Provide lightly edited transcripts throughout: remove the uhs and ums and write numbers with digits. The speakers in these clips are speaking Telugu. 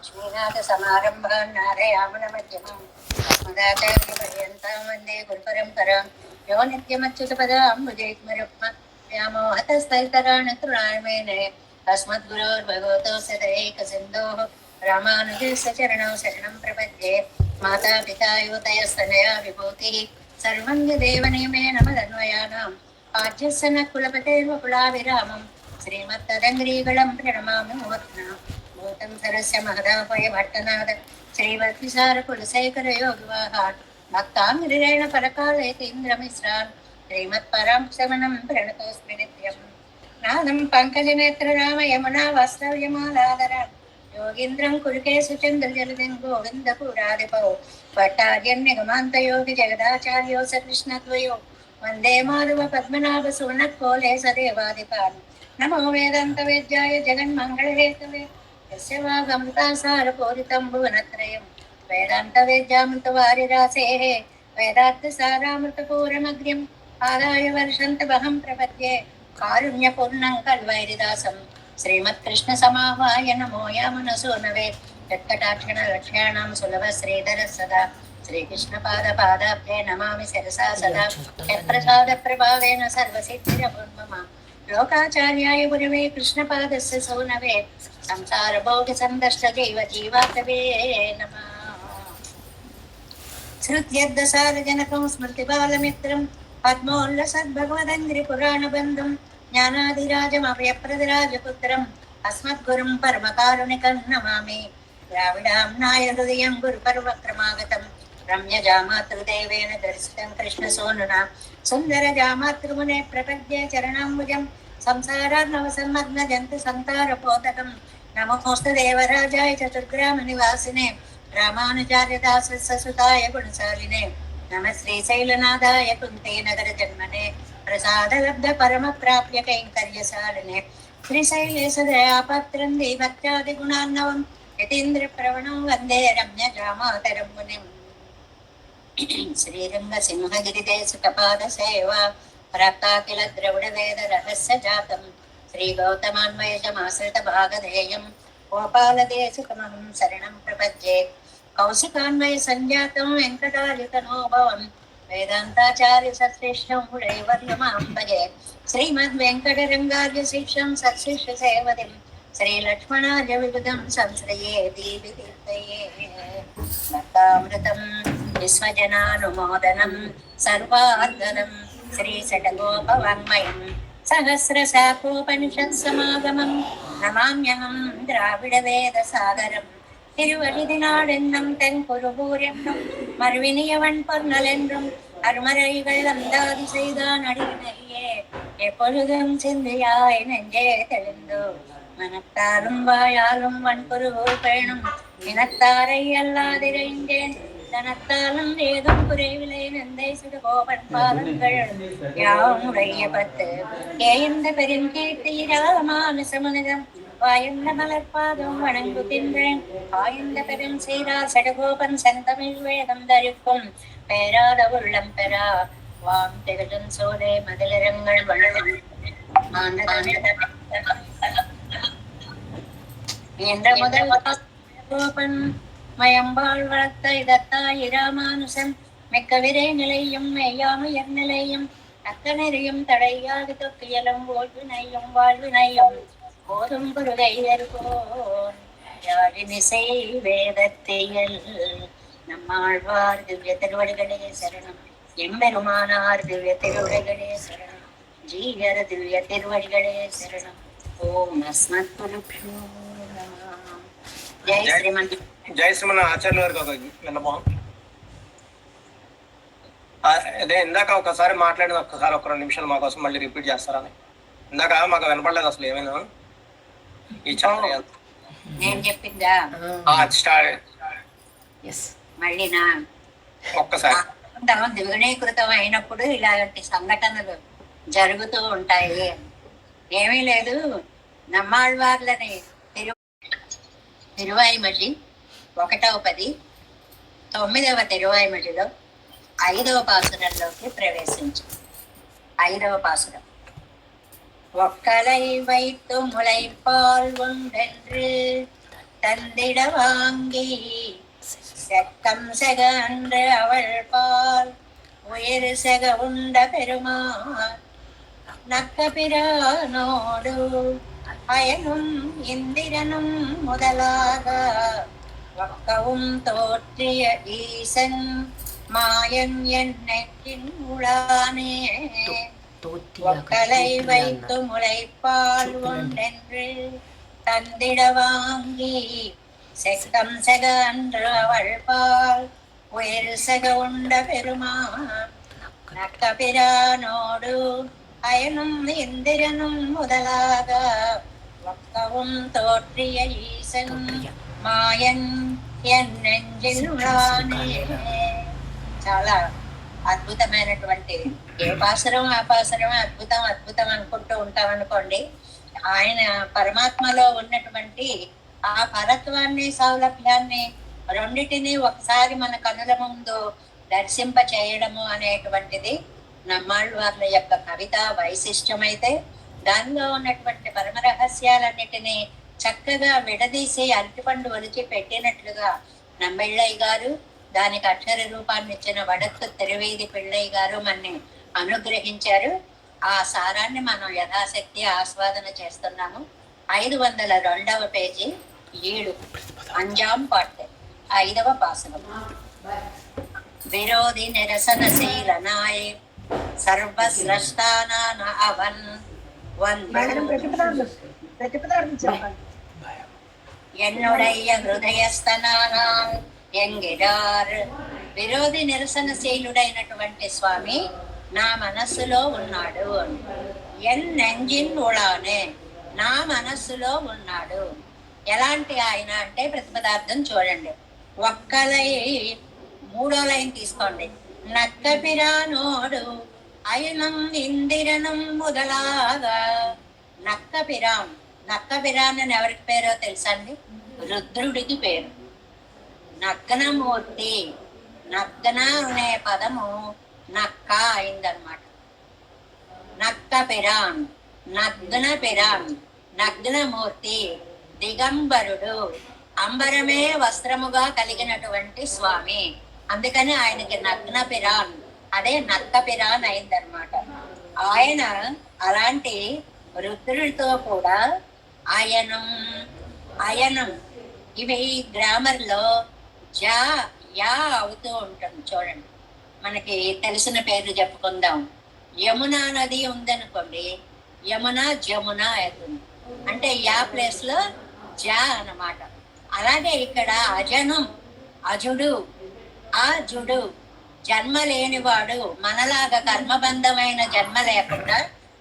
लक्ष्मीनाथसमारम्भान् नारयामनमध्यमाम् अस्मदाचार्यपर्यन्तां वन्दे गुरुपरम्परां यो नित्यमच्युतपदाम्बुजैर्मरुक्म व्यामोहतस्तैतराणि तृणायमेने अस्मद्गुरोर्भगवतोऽस्य दैकसिन्धोः रामानुजस्य चरणौ शरणं प्रपद्ये माता पिता युवतयस्तनया विभूतिः सर्वं यदेवनियमेन मदन्वयानाम् आद्यस्य न कुलपतेर्वकुलाभिरामम् श्रीमत्तदङ्ग्रीगणं प्रणमामि मूर्ध्ना भूतं सरस्य महदापय भट्टनाद श्रीवत्सार कुलशेखर योगिवाहान् भक्ताङ्गिरेण परकालयतीन्द्रमिश्रान् श्रीमत्परां शमनं प्रणतोऽस्मि नित्यम् नादं पङ्कजनेत्र राम यमुना वास्तव्यमालादरान् योगीन्द्रं कुरुकेशु चन्द्रजलदिं गोविन्दपुरादिपौ भट्टार्यन्निगमान्तयोगि जगदाचार्यो स कृष्णद्वयो वन्दे माधव पद्मनाभ सुवर्णकोले सदेवादिपान् नमो वेदान्तवेद्याय जगन्मङ्गलहेतवे यस्य वागमृतासारपूरितं भुवनत्रयं वेदान्तवेद्यामृतवारिरासेः वेदार्थसारामृतपूरमग्र्यम् आदाय वर्षन्तमहं प्रपद्ये कारुण्यपूर्णं कल्वैरिदासं श्रीमत्कृष्णसमावाय नमो यामनसो नवे यत्कटाक्षणलक्ष्याणां सुलभ श्रीधर सदा श्रीकृष्णपादपादाब्जे नमामि शिरसा सदा यत्प्रसादप्रभावेन सर्वसिद्धिरभून्मम लोकाचार्याय गुरवे कृष्णपादस्य सौनवे संसारभोगसन्दष्टदैव जीवातवे नमः। श्रुत्यद्दसारजनकं स्मृतिबालमित्रं पद्मोल्लसद्भगवदङ्घ्रिपुराणबन्धुं ज्ञानादिराजमभयप्रदराजपुत्रम् अस्मद्गुरुं परमकारुणिकं नमामि। द्राविडाम्नाय हृदयं गुरुपर्वक्रमागतं रम्यजामातृदेवेन दर्शितं कृष्णसोनुना सुन्दरजामातृमुने प्रपद्ये चरणाम्बुजं संसारार्णवसन्मग्नजन्तु सन्तारपोतकं नमोऽस्तु देवराजाय चतुर्ग्रामनिवासिने रामानुजार्यदाससुताय गुणशालिने नमः श्रीशैलनाथाय कुन्तीनगरजन्मने प्रसादलब्ध परमप्राप्य कैङ्कर्यशालिने श्रीशैलेशदयापात्रं देवत्यादिगुणार्णवं यतीन्द्रप्रवणं वन्दे रम्यजामातरं मुनिम्। श्रीरङ्गसिंहगिरिदेशकपादसेवा प्राप्ताखिल द्रविडवेदरहस्य जातं श्रीगौतमान्वयजमाश्रितभागधेयं गोपालदेशिकमहं शरणं प्रपद्ये कौशिकान्वयसञ्जातं वेङ्कटार्युतनोभवं वेदान्ताचार्यसश्रेष्ठं मुरैवर्यमां भजे श्रीमद्वेङ्कटरङ्गार्यशिक्षं सत्शिष्यसेवतिं श्रीलक्ष्मणार्यविबुधं संश्रये दीवितीर्थये भक्तामृतं विश्वजनानुमोदनं सर्वार्धनं श्रीषडगोपवाङ्मयं सहस्रशाखोपनिषत्समागमं नमाम्यहं द्राविडवेदसागरं திருவழிதினாடென்னும் தென் குருபூரென்னும் மறுவினியவன் பொன்னலென்றும் அருமறைகள் அந்தாதி செய்தான் அடியினையே எப்பொழுதும் சிந்தியாய் நெஞ்சே தெளிந்து மனத்தாலும் வாயாலும் வன்புருவூர் பேணும் இனத்தாரை அல்லாதிரைந்தேன் தனத்தாலும் ஏதும் குறைவிலை நந்தை சுடுகோபன் பாதங்கள் யாமுடைய பத்து ஏந்த பெருங்கீர்த்தி ராமானுசமுனிதம் வாயந்த மலர்பாதம் வணங்குகின்றேன் ஆயந்த பெரும் சீரார் சடகோபன் செந்தமிழ் வேதம் தரிக்கும் பேராத உள்ளம் பெறா வாம் திகழும் சோலை மதிலரங்கள் வளரும் என்ற முதல் கோபன் மயம்பாள் வளர்த்த இதத்தாய் ராமானுசன் மிக்க விரை நிலையும் மெய்யாமையர் நிலையும் அக்கனெறியும் தடையாது தொக்கியலும் ஓழ்வினையும் வாழ்வினையும் போதும் குருகையர்கோன் யாழினிசை வேதத்தையல் நம்மாழ்வார் திவ்ய திருவடிகளே சரணம் எம்பெருமானார் திவ்ய திருவடிகளே சரணம் ஜீயர் திவ்ய திருவடிகளே சரணம் ஓம் அஸ்மத் குருப்யோ நமः. జై శ్రీమన్ ఆచార్య గారికి ఒక విన్నపం. అదే ఇందాక ఒకసారి మాట్లాడిన ఒక్కసారి ఒక 2 నిమిషాలు మా కోసం మళ్ళీ రిపీట్ చేస్తారని. ఇందాక మాకు వినపడలేదు అసలు ఏమైనా ఈ నేను చెప్పిందా మళ్ళీనా ఒక్కసారి ద్విగుణీకృతం అయినప్పుడు ఇలాంటి సంఘటనలు జరుగుతూ ఉంటాయి. ఏమీ లేదు, నమ్మాళ్వార్లని తిరువాయిమలి 1వ పది 9వ తిరువాయిమలిలో 5వ పాసురంలోకి ప్రవేశించు. 5వ పాసురం ஒக்கலை வைத்து முளைப்பால் உண்டென்று தந்திட வாங்கி செக்கம் செக அன்று அவள் பால் உயிர் செக உண்ட பெருமாள் நக்கபிரானோடு அயனும் இந்திரனும் முதலாக வக்கவும் தோற்றிய ஈசன் மாயன் என்னைக்கின் உளானே ஒக்கலை வைத்து முளைப்பால் ஒன்றென்று தந்திட வாங்கி செக்கம் செக அன்று அவள் பால் உயிர் செக உண்ட பெருமாள் நக்கபிரானோடு அயனும் இந்திரனும் முதலாக வக்கவும் தோற்றிய ஈசன் మాయన్ ఎన్నెంజిల్లానే. చాలా అద్భుతమైనటువంటి ఏ పాసరం ఆ పాసరం అద్భుతం అద్భుతం అనుకుంటూ ఉంటాం అనుకోండి. ఆయన పరమాత్మలో ఉన్నటువంటి ఆ పరత్వాన్ని సౌలభ్యాన్ని రెండిటిని ఒకసారి మన కనుల ముందు దర్శింప చేయడము అనేటువంటిది నమ్మాళ్ళు వాళ్ళ యొక్క కవిత వైశిష్ట్యమైతే, దానిలో ఉన్నటువంటి పరమ రహస్యాలన్నిటినీ చక్కగా విడదీసి అరటిపండు ఒలిచి పెట్టినట్లుగా నమ్మెళ్ళయ్య గారు, దానికి అక్షర రూపాన్ని ఇచ్చిన వడత్తు తిరువేది పిళ్ళయ్య గారు మనని అనుగ్రహించారు. ఆ సారాన్ని మనం యథాశక్తి ఆస్వాదన చేస్తున్నాము. 502వ పేజీ 7 అంజాం పాట్ 5వ పాసనం. విరోధి నిరసనశీలనాయ సర్వస్రష్టానాన అవన్ என்னுடைய హృదయస్థనానాల్ ఎంగిడార్. విరోధి నిరసనశీలుడైనటువంటి స్వామి నా మనస్సులో ఉన్నాడు. ఎన్నెంజిన్ ఉళానే, నా మనస్సులో ఉన్నాడు. ఎలాంటి ఆయన అంటే ప్రతిపదార్థం చూడండి. ఒక్కలై 3వ లైన్ తీసుకోండి. నక్కపిరానోడు అయనం ఇందిరనం మొదలాగా. నక్కపిరాన్, నక్కపిరాన్ అని ఎవరికి పేరో తెలుసండి? రుద్రుడికి పేరు. నగ్నమూర్తి, నగ్న అనే పదము నక్క అయిందనమాట. నక్కపిరాన్, నగ్న పిరాన్, నగ్నమూర్తి, దిగంబరుడు, అంబరమే వస్త్రముగా కలిగినటువంటి స్వామి. అందుకని ఆయనకి నగ్న పిరాన్, అదే నక్క పిరాన్ అయిందనమాట. ఆయన అలాంటి రుద్రుడితో కూడా అయనం, అయనం ఇవి గ్రామర్ లో జా యా అవుతూ ఉంటుంది. చూడండి, మనకి తెలిసిన పేర్లు చెప్పుకుందాం. యమునా నది ఉందనుకోండి, యమున జమున అవుతుంది, అంటే యా ప్లేస్ లో జా అన్నమాట. అలాగే ఇక్కడ అజనం, అజుడు, అజుడు, జన్మ లేనివాడు, మనలాగా కర్మబంధమైన జన్మ లేకుండా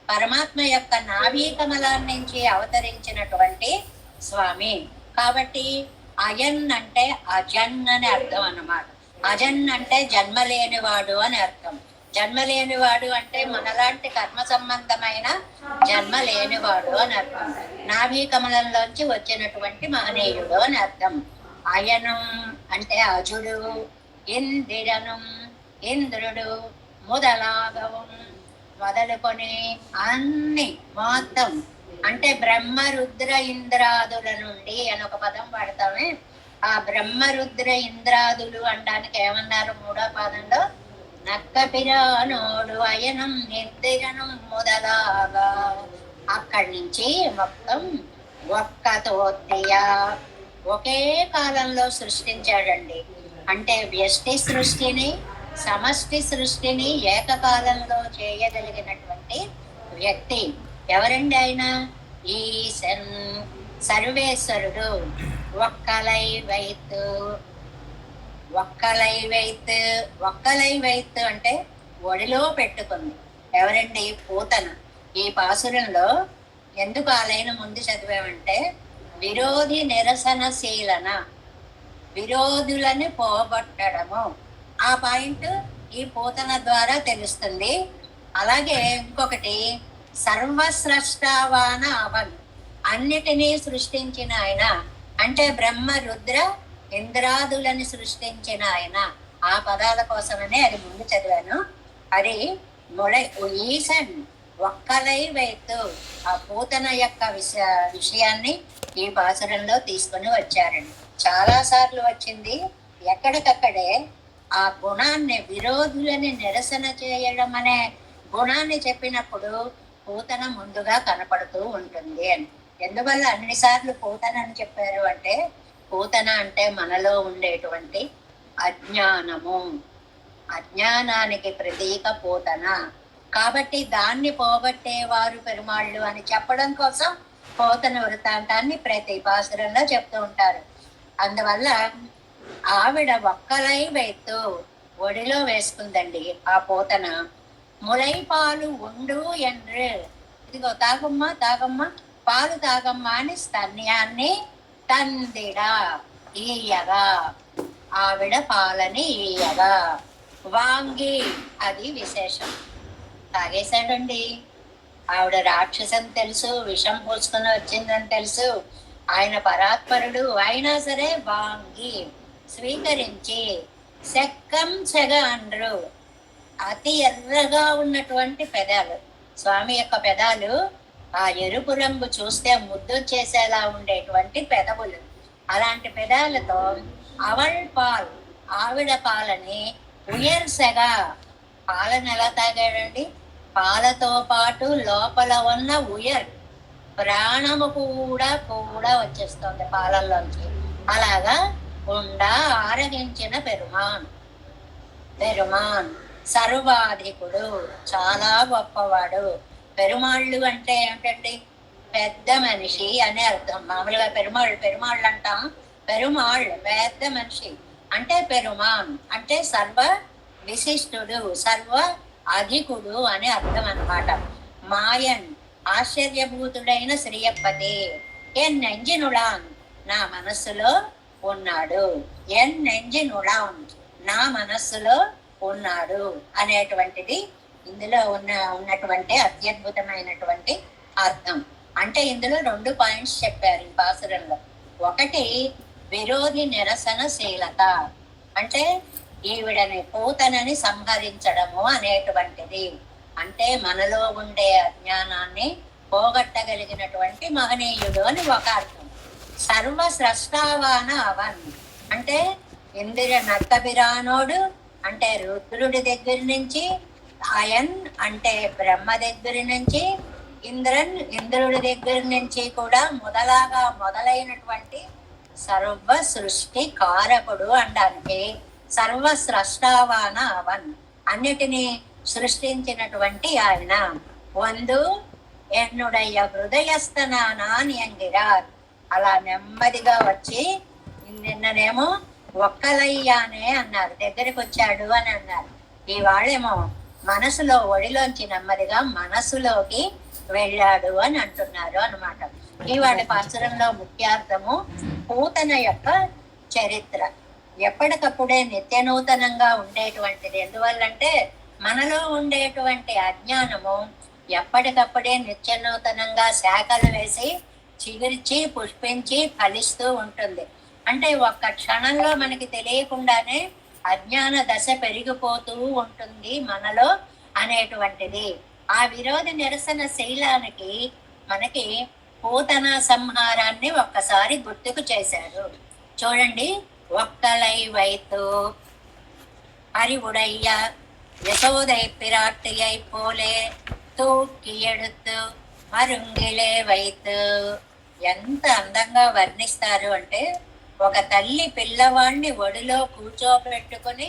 పరమాత్మ యొక్క నాభీ కమలాన్ని నుంచి అవతరించినటువంటి స్వామి. కాబట్టి అయన్ అంటే అజన్ అని అర్థం అన్నమాట. అజన్ అంటే జన్మ లేనివాడు అని అర్థం. జన్మ లేనివాడు అంటే మనలాంటి కర్మ సంబంధమైన జన్మ లేనివాడు అని అర్థం. నాభీ కమలంలోంచి వచ్చినటువంటి మహనీయుడు అని అర్థం. అయనం అంటే అజుడు, ఇందిరనం ఇంద్రుడు, మొదలాగవం మొదలుకొని అన్ని మొత్తం అంటే బ్రహ్మ రుద్ర ఇంద్రాదుల నుండి అని ఒక పదం వాడతామే. ఆ బ్రహ్మ రుద్ర ఇంద్రాదులు అనడానికి ఏమన్నారు 3వ పాదంలో? నక్కపిరానోడు అయనం ఇంద్రనం మొదలాగా. అక్కడి నుంచి మొత్తం ఒక్కతోత్తియా ఒకే కాలంలో సృష్టించాడండి. అంటే వ్యష్టి సృష్టిని సమష్టి సృష్టిని ఏకకాలంలో చేయగలిగినటువంటి వ్యక్తి ఎవరండి ఆయన? ఈశన్, సర్వేశ్వరుడు. ఒక్కలై వైత్, ఒక్కలై వైత్, ఒక్కలై వైత్ అంటే ఒడిలో పెట్టుకుంది. ఎవరండి? పూతన. ఈ పాసురంలో ఎందుకు ఆ లైన్ ముందు చదివామంటే, విరోధి నిరసనశీలన, విరోధులని పోగొట్టడము. ఆ పాయింట్ ఈ పూతన ద్వారా తెలుస్తుంది. అలాగే ఇంకొకటి సర్వస్రష్టావాన అవన్, అన్నిటినీ సృష్టించిన ఆయన అంటే బ్రహ్మ రుద్ర ఇంద్రాదులని సృష్టించిన ఆయన. ఆ పదాల కోసమనే అది ముందు చదివాను. అది ఈశన్ ఒక్కలై వైతు, ఆ పూతన యొక్క విషయాన్ని ఈ పాసురంలో తీసుకుని వచ్చారండి. చాలా సార్లు వచ్చింది. ఎక్కడికక్కడే ఆ గుణాన్ని, విరోధులని నిరసన చేయడం అనే గుణాన్ని చెప్పినప్పుడు పూతన ముందుగా కనపడుతూ ఉంటుంది అని. ఎందువల్ల అన్నిసార్లు పూతన అని చెప్పారు అంటే, పూతన అంటే మనలో ఉండేటువంటి అజ్ఞానము, అజ్ఞానానికి ప్రతీక పూతన. కాబట్టి దాన్ని పోగొట్టేవారు పెరుమాళ్ళు అని చెప్పడం కోసం పోతన వృత్తాంతాన్ని ప్రతి పాసురంలో చెప్తూ ఉంటారు. అందువల్ల ఆవిడ ఒక్కలై వైతూ ఒడిలో వేసుకుందండి ఆ పోతన. ములై పాలు ఉండు ఎండ్రు, ఇదిగో తాగమ్మా తాగమ్మా, పాలు తాగమ్మా అని స్తన్యాన్ని తందిడా ఈయగా, ఆవిడ పాలని ఈయగా. వాంగి, అది విశేషం, తాగేశాడండి. ఆవిడ రాక్షసని తెలుసు, విషం పోసుకుని వచ్చిందని తెలుసు, ఆయన పరాత్పరుడు అయినా సరే వాంగి స్వీకరించి శక్కం సెగ అండ్రు, అతి ఎర్రగా ఉన్నటువంటి పెదాలు, స్వామి యొక్క పెదాలు ఆ ఎరుపు రంగు చూస్తే ముద్దు చేసేలా ఉండేటువంటి పెదవులు. అలాంటి పెదాలతో అవల్ పాల్, ఆవిడ పాలని ఉయర్సెగా, పాలను ఎలా తాగాడండి? పాలతో పాటు లోపల ఉన్న ఉయర్, ప్రాణము కూడా వచ్చేస్తుంది పాలల్లోంచి. అలాగా ఉండా ఆరగించిన పెరుమాన్, పెరుమాన్ సర్వాధికుడు, చాలా గొప్పవాడు. పెరుమాళ్ళు అంటే ఏమిటండి? పెద్ద మనిషి అనే అర్థం. మామూలుగా పెరుమాళ్ళు అంటాం, పెరుమాళ్ళు పెద్ద మనిషి అంటే పెరుమాన్ అంటే సర్వ విశిష్టుడు, సర్వ అధికుడు అని అర్థం అన్నమాట. మాయన్ ఆశ్చర్యభూతుడైన శ్రీయప్పతి, ఎన్నెంజినుడాన్ నా మనస్సులో ఉన్నాడు, ఎన్నెంజినుడాన్ నా మనస్సులో ఉన్నాడు అనేటువంటిది ఇందులో ఉన్నటువంటి అత్యద్భుతమైనటువంటి అర్థం. అంటే ఇందులో 2 పాయింట్స్ చెప్పారు ఈ పాసురంలో. ఒకటి విరోధి నిరసనశీలత, అంటే ఈవిడని పూతనని సంహరించడము అనేటువంటిది. అంటే మనలో ఉండే అజ్ఞానాన్ని పోగొట్టగలిగినటువంటి మహనీయుడు అని ఒక అర్థం. సర్వస్రష్టావాన అవన్ అంటే ఇందిర నర్తబిరానోడు, అంటే రుద్రుడి దగ్గర నుంచి, అయన్ అంటే బ్రహ్మ దగ్గర నుంచి, ఇంద్రుడి దగ్గర నుంచి కూడా మొదలైనటువంటి సర్వ సృష్టి కారకుడు అనడానికి సర్వస్రష్టావాన అవన్, అన్నిటినీ సృష్టించినటువంటి ఆయన. వందు ఎన్నుడయ్య హృదయస్థనానాని అంగిరార్, అలా నెమ్మదిగా వచ్చి నిన్ననేమో ఒక్కలయ్యానే అన్నారు, దగ్గరికి వచ్చాడు అని అన్నారు. ఇవాళేమో మనసులో ఒడిలోంచి నెమ్మదిగా మనసులోకి వెళ్ళాడు అని అంటున్నారు అన్నమాట. ఇవాళ పాసురంలో ముఖ్యార్థము పూతన యొక్క చరిత్ర. ఎప్పటికప్పుడే నిత్య నూతనంగా ఉండేటువంటిది. ఎందువల్లంటే మనలో ఉండేటువంటి అజ్ఞానము ఎప్పటికప్పుడే నిత్య నూతనంగా శాఖలు వేసి చిగురించి పుష్పించి ఫలిస్తూ ఉంటుంది. అంటే ఒక్క క్షణంలో మనకి తెలియకుండానే అజ్ఞాన దశ పెరిగిపోతూ ఉంటుంది మనలో అనేటువంటిది. ఆ విరోధ నిరసన శైలానికి మనకి పూతన సంహారాన్ని ఒక్కసారి గుర్తుకు చేశారు. చూడండి, ఒక్కలై వైతు அறிவுடைய யசோதை பிராட்டியை போலே தூக்கி எடுத்து మరుంగిలే వైతు. ఎంత అందంగా వర్ణిస్తారు అంటే, ఒక తల్లి పిల్లవాడిని ఒడిలో కూర్చోబెట్టుకుని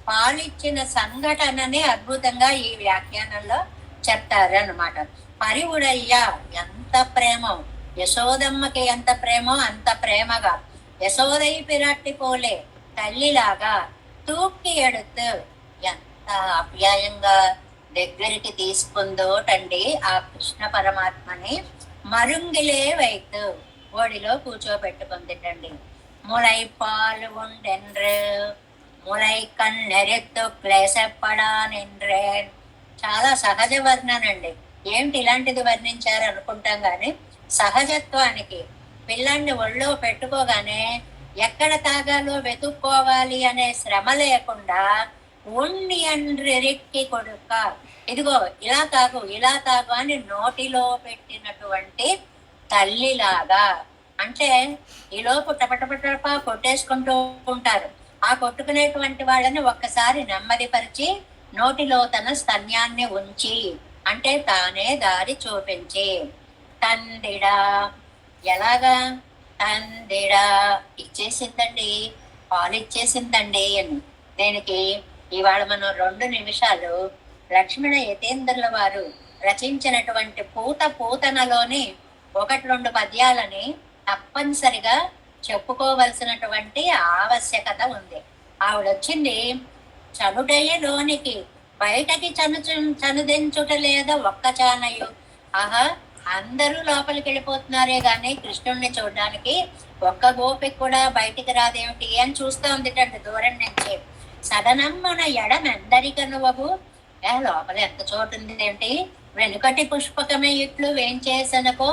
పాలిచ్చిన సంఘటనని అద్భుతంగా ఈ వ్యాఖ్యానంలో చెప్తారు అన్నమాట. పరివుడయ్యా, ఎంత ప్రేమ, యశోదమ్మకి ఎంత ప్రేమో అంత ప్రేమగా, యశోదై పిరాట్టి పోలే తల్లిలాగా, తూక్కి ఎడుతూ ఎంత ఆప్యాయంగా దగ్గరికి తీసుకుందోటండి ఆ కృష్ణ పరమాత్మని. మరుంగిలే వైతు, ఒడిలో కూర్చోబెట్టుకుందిటండి. ములై పాలు ఉండెన్రు, ములై కన్నెరెత్తు క్లేశపడా నిండ్రేన్. చాలా సహజ వర్ణనండి. ఏమిటి ఇలాంటిది వర్ణించారు అనుకుంటాం కానీ, సహజత్వానికి పిల్లాన్ని ఒళ్ళో పెట్టుకోగానే ఎక్కడ తాగాలో వెతుక్కోవాలి అనే శ్రమ లేకుండా ఉండి అండ్రెక్కి కొడుక, ఇదిగో ఇలా తాగు ఇలా తాగు అని నోటిలో పెట్టినటువంటి తల్లిలాగా అంటే ఈలోపు టపటపటప కొట్టేసుకుంటూ ఉంటారు. ఆ కొట్టుకునేటువంటి వాళ్ళని ఒక్కసారి నెమ్మదిపరిచి నోటిలో తన స్తన్యాన్ని ఉంచి, అంటే తానే దారి చూపించి, తందిడా ఎలాగా, తందిడా ఇచ్చేసిందండి, పాలు ఇచ్చేసిందండి అని. దీనికి ఇవాళ మనం 2 నిమిషాలు లక్ష్మణ యతీంద్రుల వారు రచించినటువంటి పూతనలోని 1-2 పద్యాలని తప్పనిసరిగా చెప్పుకోవలసినటువంటి ఆవశ్యకత ఉంది. ఆవిడొచ్చింది చనుడయ్యలోనికి, బయటకి చనుదించుట లేదా ఒక్క చానయు. ఆహా, అందరూ లోపలికి వెళ్ళిపోతున్నారే గాని కృష్ణుణ్ణి చూడడానికి ఒక్క గోపిక కూడా బయటికి రాదేమిటి అని చూస్తూ ఉందిటండి దూరం నుంచి. సదనమ్మన ఎడమెందరికనువగు, లోపల ఎంత చోటు ఉంది ఏంటి, వెనుకటి పుష్పకమే ఇట్లు వేంచేసనకో,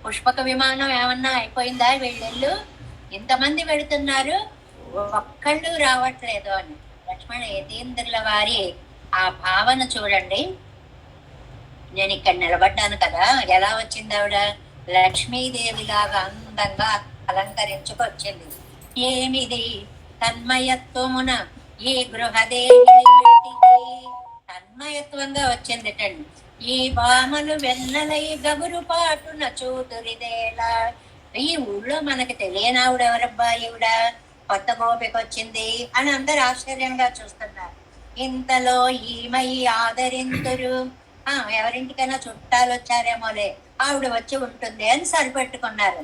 పుష్పక విమానం ఏమన్నా అయిపోయిందా వీళ్ళెళ్ళు, ఇంతమంది వెళుతున్నారు ఒక్కళ్ళు రావట్లేదు అని. లక్ష్మణ యతీంద్రుల వారి ఆ భావన చూడండి. నేను ఇక్కడ నిలబడ్డాను కదా, ఎలా వచ్చింది ఆవిడ, లక్ష్మీదేవిలాగా అందంగా అలంకరించుకొచ్చింది. ఏమిది తన్మయత్వమున ఈ గృహదేవి తన్మయత్వంగా వచ్చిందిటండి. ఈ భామలు వెన్నలై గగురు పాటున చూతురిదేలా. ఈ ఊళ్ళో మనకి తెలియనావిడ ఎవరబ్బా ఈవిడ, కొత్త గోపిక వచ్చింది అని అందరు ఆశ్చర్యంగా చూస్తున్నారు. ఇంతలో ఈమై ఆదరింతురు, ఎవరింటికైనా చుట్టాలు వచ్చారేమోలే, ఆవిడ వచ్చి ఉంటుంది అని సరిపెట్టుకున్నారు.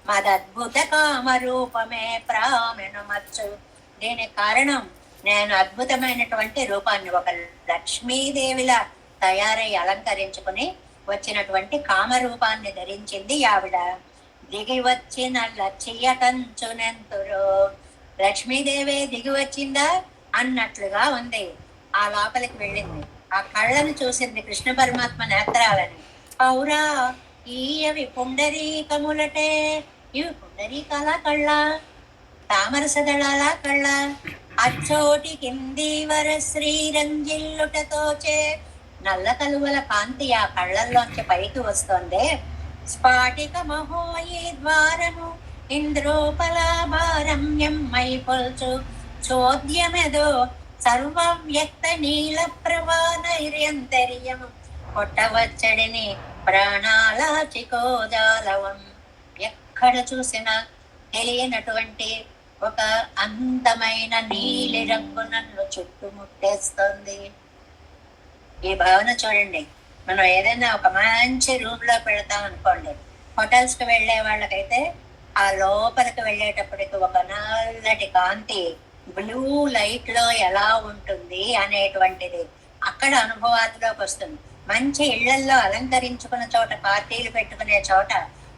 మదద్భుత కామరూపమే ప్రామెను మచ్చు. దీనికి కారణం నేను అద్భుతమైనటువంటి రూపాన్ని, ఒక లక్ష్మీదేవిలా తయారై అలంకరించుకుని వచ్చినటువంటి కామరూపాన్ని ధరించింది ఆవిడ. దిగి వచ్చిన లక్ష్య కంచునెంతురు, లక్ష్మీదేవి దిగి వచ్చిందా అన్నట్లుగా ఉంది. ఆ లోపలికి వెళ్ళింది, ఆ కళ్ళను చూసింది, కృష్ణ పరమాత్మ నేత్రాలని. పౌరా ఈయవి పుండరీకములటే, ఇవి పుండరీకాల కళ్ళ, తామరసదళాల కళ్ళ, అచ్చోటి కిందీవర శ్రీరంజిల్లుటతోచే, నల్ల కలువల కాంతి ఆ కళ్ళల్లోంచి పైకి వస్తోంది. స్ఫాటిక మహోయి ద్వారము ఇంద్రోపలాభారమ్యం మై పొల్చు, చోద్యమెదో సర్వవ్యక్త నీల ప్రవానైర్యంతర్యము, కొట్టవచ్చడిని ప్రాణాల చికోజాలవం. ఎక్కడ చూసినా తెలియనటువంటి ఒక అందమైన నీలి రంగు నన్ను చుట్టుముట్టేస్తుంది. ఈ భావన చూడండి. మనం ఏదైనా ఒక మంచి రూమ్ లో పెడతాం అనుకోండి, హోటల్స్ కి వెళ్లే వాళ్ళకైతే ఆ లోపలికి వెళ్ళేటప్పటికి ఒక నల్లటి కాంతి బ్లూ లైట్ లో ఎలా ఉంటుంది అనేటువంటిది అక్కడ అనుభవాల్లోకి వస్తుంది. మంచి ఇళ్లల్లో అలంకరించుకున్న చోట, పార్టీలు పెట్టుకునే చోట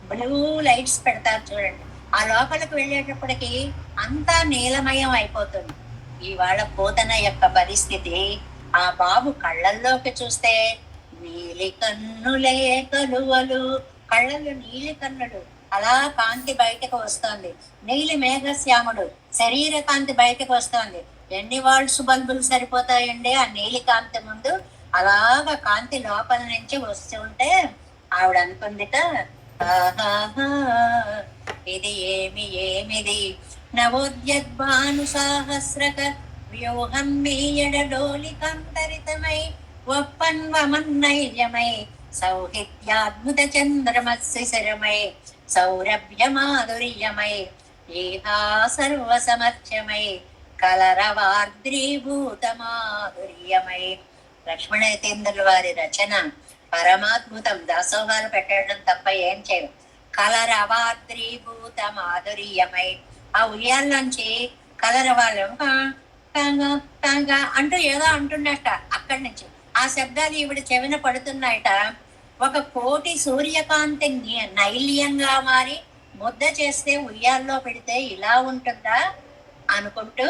బ్లూ లైట్స్ పెడతారు చూడండి, ఆ లోపలికి వెళ్ళేటప్పటికి అంతా నీలమయం అయిపోతుంది. ఇవాళ పోతన యొక్క పరిస్థితి, ఆ బాబు కళ్ళల్లోకి చూస్తే నీలి కన్నులే కలువలు, కళ్ళల్లో నీలి కన్నులు, అలా కాంతి బయటకు వస్తోంది. నీలి మేఘశ్యాముడు, శరీర కాంతి బయటకు వస్తోంది. ఎన్ని వాల్స్ బల్బులు సరిపోతాయండి ఆ నీలి కాంతి ముందు? అలాగా కాంతి లోపల నుంచి వస్తూ ఉంటే ఆవిడ అనుకుందిట, ఇది ఏమిది నవోద్యద్భాను సాహస్రక వ్యూహం మీయడోలికాంతరితమై ఒప్పన్వమన్నైర్యమై సౌహిత్యాద్భుత చంద్రమత్సిరమై సౌరభ్య మాధుర్యమై ఏహా సర్వసమర్థ్యమై కలరవార్ద్రీభూత మాధుర్యమై. లక్ష్మణ యతీంద్రుల వారి రచన పరమాద్భుతం. దాసోహాలు పెట్టడం తప్ప ఏం చేయరు. కలరవార్ద్రీభూత మాధుర్యమై, ఆ ఉయ్యాల్లోంచి కలరవాళ్ళు అంటూ ఏదో అంటున్నట్ట. అక్కడి నుంచి ఆ శబ్దాలు ఈవిడ చెవిన పడుతున్నాయట. 1,000,000 సూర్యకాంతి నైల్యంగా మారి ముద్ద చేస్తే ఉయ్యాల్లో పెడితే ఇలా ఉంటుందా అనుకుంటూ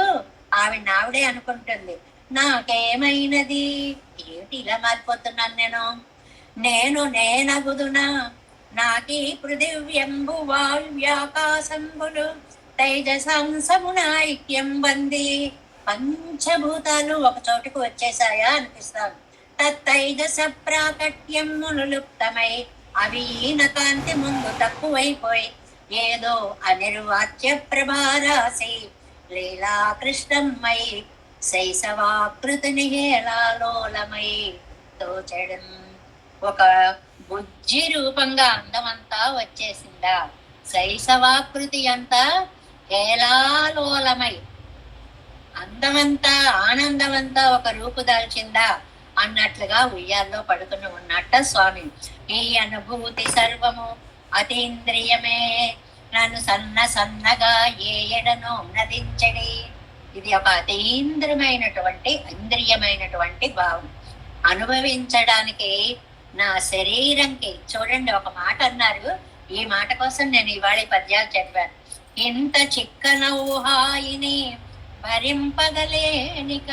ఆవిడే అనుకుంటుంది, నాకేమైనది, ఏమిటి ఇలా మారిపోతున్నాను నేనగుదునా, నాకీ పృథివ్యంబు వాళ్వ్యాకాశంబులు తైజసాంసమున ఐక్యం బంది. పంచభూతాలు ఒక చోటుకు వచ్చేసాయా అనిపిస్తాను. తత్తైజస ప్రాకట్యం ములుప్తమై, అవి ఈయన కాంతి ముందు తక్కువైపోయి ఏదో అనిర్వాచ్య ప్రభారాసి లీలా కృష్ణమై శైశవాకృతి నిహేళాలోలమై తోచడం. ఒక బుజ్జి రూపంగా అందమంతా వచ్చేసిందా, శైశవాకృతి అంతా హేళాలోలమై అందమంతా ఆనందమంతా ఒక రూపు దాల్చిందా అన్నట్లుగా ఉయ్యాల్లో పడుకుని ఉన్నట్ట స్వామి. ఈ అనుభూతి సర్వము అతీంద్రియమే, నన్ను సన్నగా ఏ ఎడను నదించడి. ఇది ఒక ఇంద్రియమైనటువంటి భావం. అనుభవించడానికి నా శరీరంకి, చూడండి ఒక మాట అన్నారు, ఈ మాట కోసం నేను ఇవాళ పద్యాలు చదివాను. ఇంత చిక్కన ఊహాయిని భరింపగలేనిక.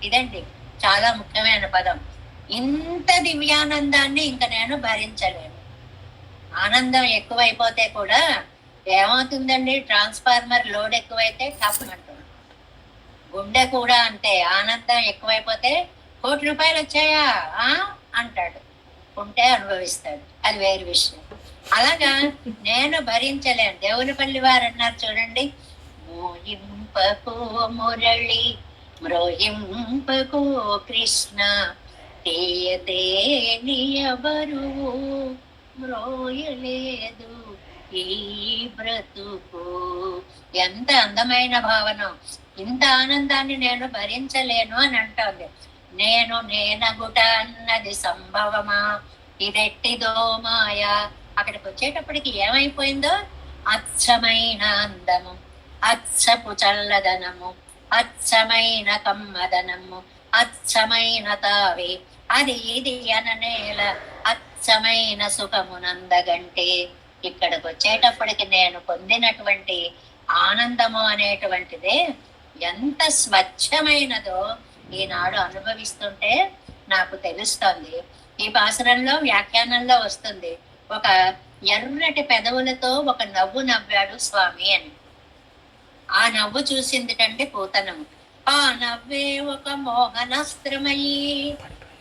ఇదండి చాలా ముఖ్యమైన పదం. ఇంత దివ్యానందాన్ని ఇంక నేను భరించలేను. ఆనందం ఎక్కువైపోతే కూడా ఏమవుతుందండి, ట్రాన్స్ఫార్మర్ లోడ్ ఎక్కువైతే తప్పమంటుంది. గుండె కూడా అంతే, ఆనందం ఎక్కువైపోతే 1 కోటి రూపాయలు వచ్చాయా అంటాడు, ఉంటే అనుభవిస్తాడు, అది వేరు విషయం. అలాగా నేను భరించలేను. దేవులపల్లి వారు అన్నారు చూడండి, మోయింపకో మురళి మ్రోయింపకో కృష్ణ తీయదేనియవరు మ్రోయలేదు ఈ బ్రతుకు. ఎంత అందమైన భావన. ఇంత ఆనందాన్ని నేను భరించలేను అని అంటోంది. నేనగుట అన్నది సంభవమా, ఇదెట్టిదో మాయా. అక్కడికి వచ్చేటప్పటికి ఏమైపోయిందో, అచ్చమైన అందము, అచ్చపు చల్లదనము, అచ్చమైన కమ్మదనము, అచ్చమైన తావి, అది ఇది అననేల అచ్చమైన సుఖమునందగంటే. ఇక్కడికి వచ్చేటప్పటికి నేను పొందినటువంటి ఆనందము అనేటువంటిదే ఎంత స్వచ్ఛమైనదో ఈనాడు అనుభవిస్తుంటే నాకు తెలుస్తోంది. ఈ పాసురంలో వ్యాఖ్యానంలో వస్తుంది, ఒక ఎర్రటి పెదవులతో ఒక నవ్వు నవ్వాడు స్వామి అని. ఆ నవ్వు చూసిందిటంటే పూతనము. ఆ నవ్వే ఒక మోహనాస్త్రమయ్యి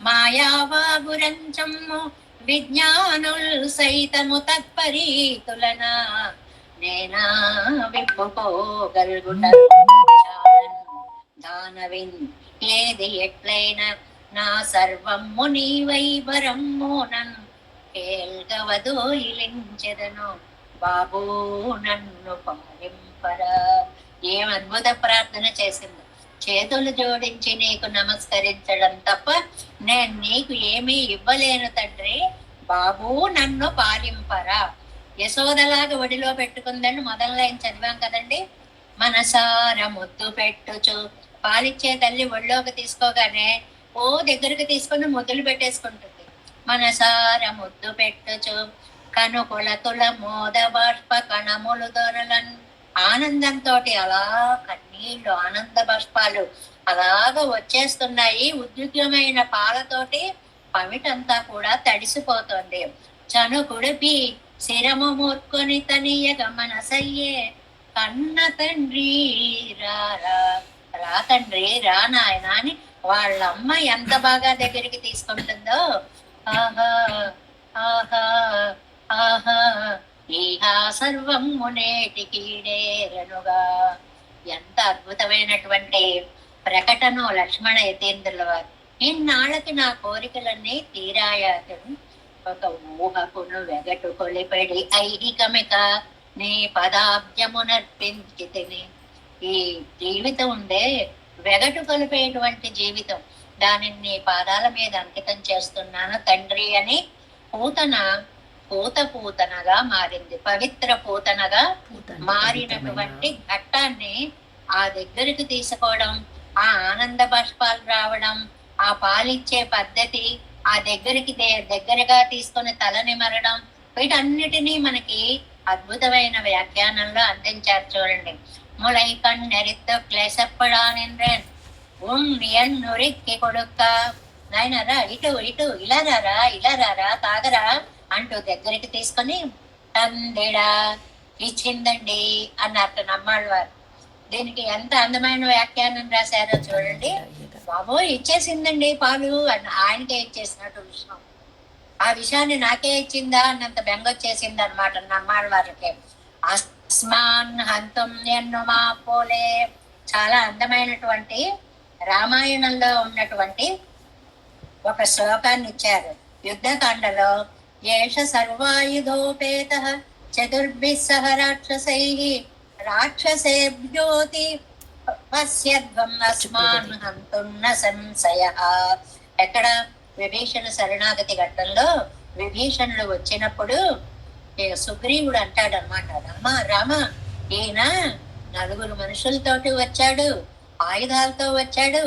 మాయావాగురంచము విజ్ఞానుల్ సైతము తత్పరీతులన నేనా విప్పుకోగలుగుట దానవిన్ ఏది ఎట్లైనా నా సర్వము నీవై వరమ్మునన్ కేల్గవదో ఇలించెదను బాబూ నన్ను పాలింపరా. ఏం అద్భుత ప్రార్థన చేసింది. చేతులు జోడించి నీకు నమస్కరించడం తప్ప నేను నీకు ఏమీ ఇవ్వలేను తండ్రి, బాబూ నన్ను పాలింపరా. యశోదలాగా ఒడిలో పెట్టుకుందని మొదల లైన్ చదివాం కదండి. మనసార ముద్దు పెట్టుచు, పాలిచ్చే తల్లి ఒళ్ళోకి తీసుకోగానే ఓ దగ్గరికి తీసుకొని ముద్దులు పెట్టేసుకుంటుంది. మనసార ముద్దు పెట్టుచు కనుకొలతుల మోద బాష్ప కణములు దొరలన్. ఆనందంతో అలా కన్నీళ్లు, ఆనంద బాష్పాలు అలాగా వచ్చేస్తున్నాయి. ఉద్యుగ్యమైన పాలతోటి పమిటంతా కూడా తడిసిపోతుంది. చనుకుడిపి శిరము మూర్కొని తనియగ మనసయ్యే కన్న తండ్రి రారా, రా తండ్రి రా నాయన అని వాళ్ళమ్మ ఎంత బాగా దగ్గరికి తీసుకుంటుందో. ఆహా ఆహా ఆహా ఈహా సర్వము నేటికీడేరనుగా. ఎంత అద్భుతమైనటువంటి ప్రకటన లక్ష్మణ యతీంద్రుల వారు. ఇన్నాళ్ళకి నా కోరికలన్నీ తీరాయాతను ఒక ఊహకును వెగటు కొలిపెడి ఐహికమిక నీ పదాబ్జమునర్పించి తిని. ఈ జీవితం ఉండే వెగటు కొలిపేటువంటి జీవితం, దానిని నీ పాదాల మీద అంకితం చేస్తున్నాను తండ్రి అని పూతనగా మారింది. పవిత్ర పూతనగా మారినటువంటి ఘట్టాన్ని ఆ దగ్గరికి తీసుకోవడం, ఆ ఆనంద బాష్పాలు రావడం, ఆ పాలిచ్చే పద్ధతి, ఆ దగ్గరగా తీసుకుని తలనిమరడం, వీటన్నిటినీ మనకి అద్భుతమైన వ్యాఖ్యానంలో అందించారు చూడండి. ముళై కన్నెరితో క్లేశప్పడా నింద్రన్ నురికి కొడుక్క, నాయనరా ఇటు ఇటు ఇలా రారా తాగరా అంటూ దగ్గరికి తీసుకొని తందిడా ఇచ్చిందండి అన్నట్టు నమ్మాడు వారు. దీనికి ఎంత అందమైన వ్యాఖ్యానం రాశారో చూడండి. బాబో ఇచ్చేసిందండి పాలు అని ఆయనకే ఇచ్చేసినట్టు విషయం. ఆ విషయాన్ని నాకే ఇచ్చిందా అన్నంత బెంగొచ్చేసింది అనమాట నమ్మాడు వారికి. అస్మాన్ హంతుం ఎన్నుమా పోలే. చాలా అందమైనటువంటి రామాయణంలో ఉన్నటువంటి ఒక శ్లోకాన్ని ఇచ్చారు. యుద్ధకాండలో ఏష సర్వాయుధోపేత చతుర్భిః సహ రాక్షసైః రాక్షసేభ్యోతి పశ్యధ్వం అస్మాన్ హంతుం న సంశయః. ఎక్కడ విభీషణ శరణాగతి ఘట్టంలో విభీషణుడు వచ్చినప్పుడు సుగ్రీవుడు అంటాడనమాట, రామ ఈయన నలుగురు మనుషులతోటి వచ్చాడు, ఆయుధాలతో వచ్చాడు,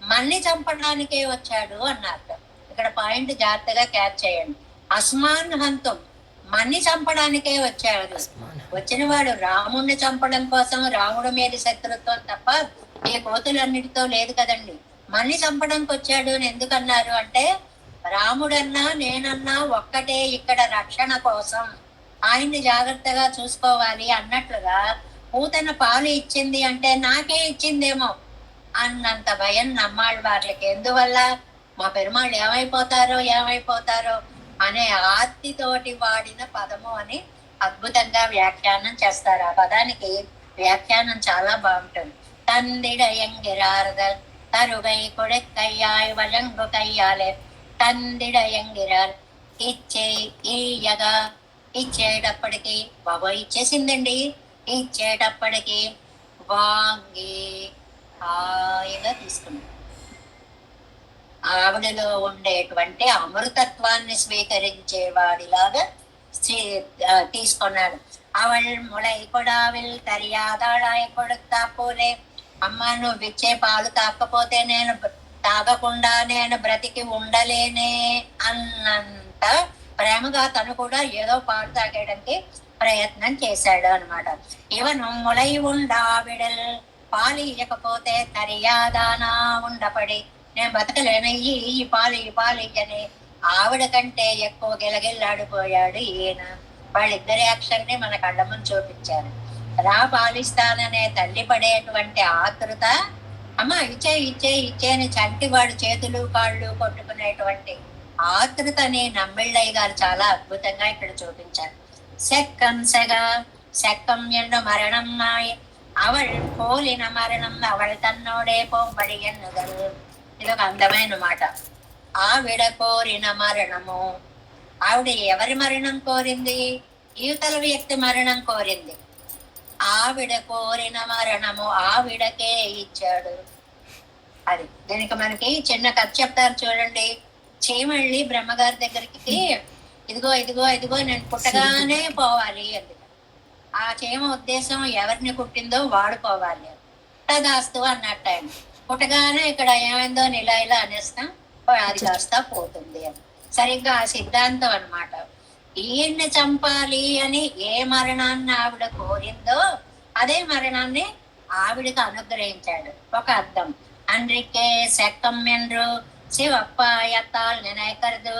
మన్ని చంపడానికే వచ్చాడు అన్నారు. ఇక్కడ పాయింట్ జాగ్రత్తగా క్యాచ్ చేయండి. అస్మాన్ హంతుం, మన్ని చంపడానికే వచ్చాడు. వచ్చిన వాడు రాముణ్ణి చంపడం కోసం, రాముడి మీద శత్రుత్వం తప్ప ఈ కోతులన్నిటితో లేదు కదండి. మన్ని చంపడానికి వచ్చాడు అని ఎందుకన్నారు అంటే, రాముడన్నా నేనన్నా ఒక్కటే, ఇక్కడ రక్షణ కోసం ఆయన్ని జాగ్రత్తగా చూసుకోవాలి అన్నట్లుగా పూతన పాలు ఇచ్చింది అంటే నాకే ఇచ్చిందేమో అన్నంత భయం నమ్మాళ్ళ వాళ్ళకి. ఎందువల్ల మా పెరుమాళ్ళు ఏమైపోతారో అనే ఆర్తితోటి వాడిన పదము అని అద్భుతంగా వ్యాఖ్యానం చేస్తారు. ఆ పదానికి వ్యాఖ్యానం చాలా బాగుంటుంది. తందిడయంగిరారదల్ తరుగై కొడెక్కయ్యాయ్ వలంగు కయ్యాలే తందిడయంగిరార్. ఈయగా ఇచ్చేటప్పటికి బాబా ఇచ్చేసిందండి. ఇచ్చేటప్పటికి వాంగి హాయిగా తీసుకున్నాడు. ఆవిడలో ఉండేటువంటి అమృతత్వాన్ని స్వీకరించేవాడిలాగా తీసుకున్నాడు. అవள் ముళై కొడావిల్ తరియాదాడాయి కొడుతా పోలే. అమ్మ నువ్వు ఇచ్చే పాలు తాకపోతే తాగకుండా నేను బ్రతికి ఉండలేనే అన్నంత ప్రేమగా తను కూడా ఏదో పాలు తాగడానికి ప్రయత్నం చేశాడు అనమాట. ఇవను ముళై ఉండావిడల్, పాలు ఇయ్యకపోతే తరియాదానా ఉండపడి నేను బతకలేనయ్యి, ఈ పాలు ఇయ్యని ఆవిడ కంటే ఎక్కువ గిలగిల్లాడిపోయాడు ఈయన. వాళ్ళిద్దరి యాక్షన్ ని మన కళ్ళ ముందు చూపించారు. పాలిస్తాననే తల్లి పడేటువంటి ఆతృత, అమ్మ ఇచ్చే చంటి వాడు చేతులు కాళ్ళు కొట్టుకునేటువంటి ఆతృతని నమ్మిళ్ళయ్య గారు చాలా అద్భుతంగా ఇక్కడ చూపించారు. సెక్కం ఎన్ను మరణం నాయ్ అవள் పోలిన మరణం అవள் తన్నోడే పోబడి ఎన్నుగల్. ఇది ఒక అందమైన మాట. ఆవిడ కోరిన మరణము, ఆవిడ ఎవరి మరణం కోరింది? యువతల వ్యక్తి మరణం కోరింది. ఆవిడ కోరిన మరణము ఆవిడకే ఇచ్చాడు. అది దీనికి మనకి చిన్న కథ చెప్తారు చూడండి. చీమళ్ళి బ్రహ్మగారి దగ్గరికి ఇదిగో నేను పుట్టగానే పోవాలి అంది. ఆ చీమ ఉద్దేశం ఎవరిని కుట్టిందో వాడుకోవాలి. తదాస్తు అన్నట్టు ఆయన పుట్టగానే ఇక్కడ ఏమైందో ఇలా అనేస్తాం, అది కాస్తా పోతుంది అని. సరిగ్గా ఆ సిద్ధాంతం అన్నమాట. ఈయన్ని చంపాలి అని ఏ మరణాన్ని ఆవిడ కోరిందో అదే మరణాన్ని ఆవిడకు అనుగ్రహించాడు. ఒక అర్థం. அன்றிக்கே செக்கம் என்று சிவப்பாயத்தால் நினைக்கிறது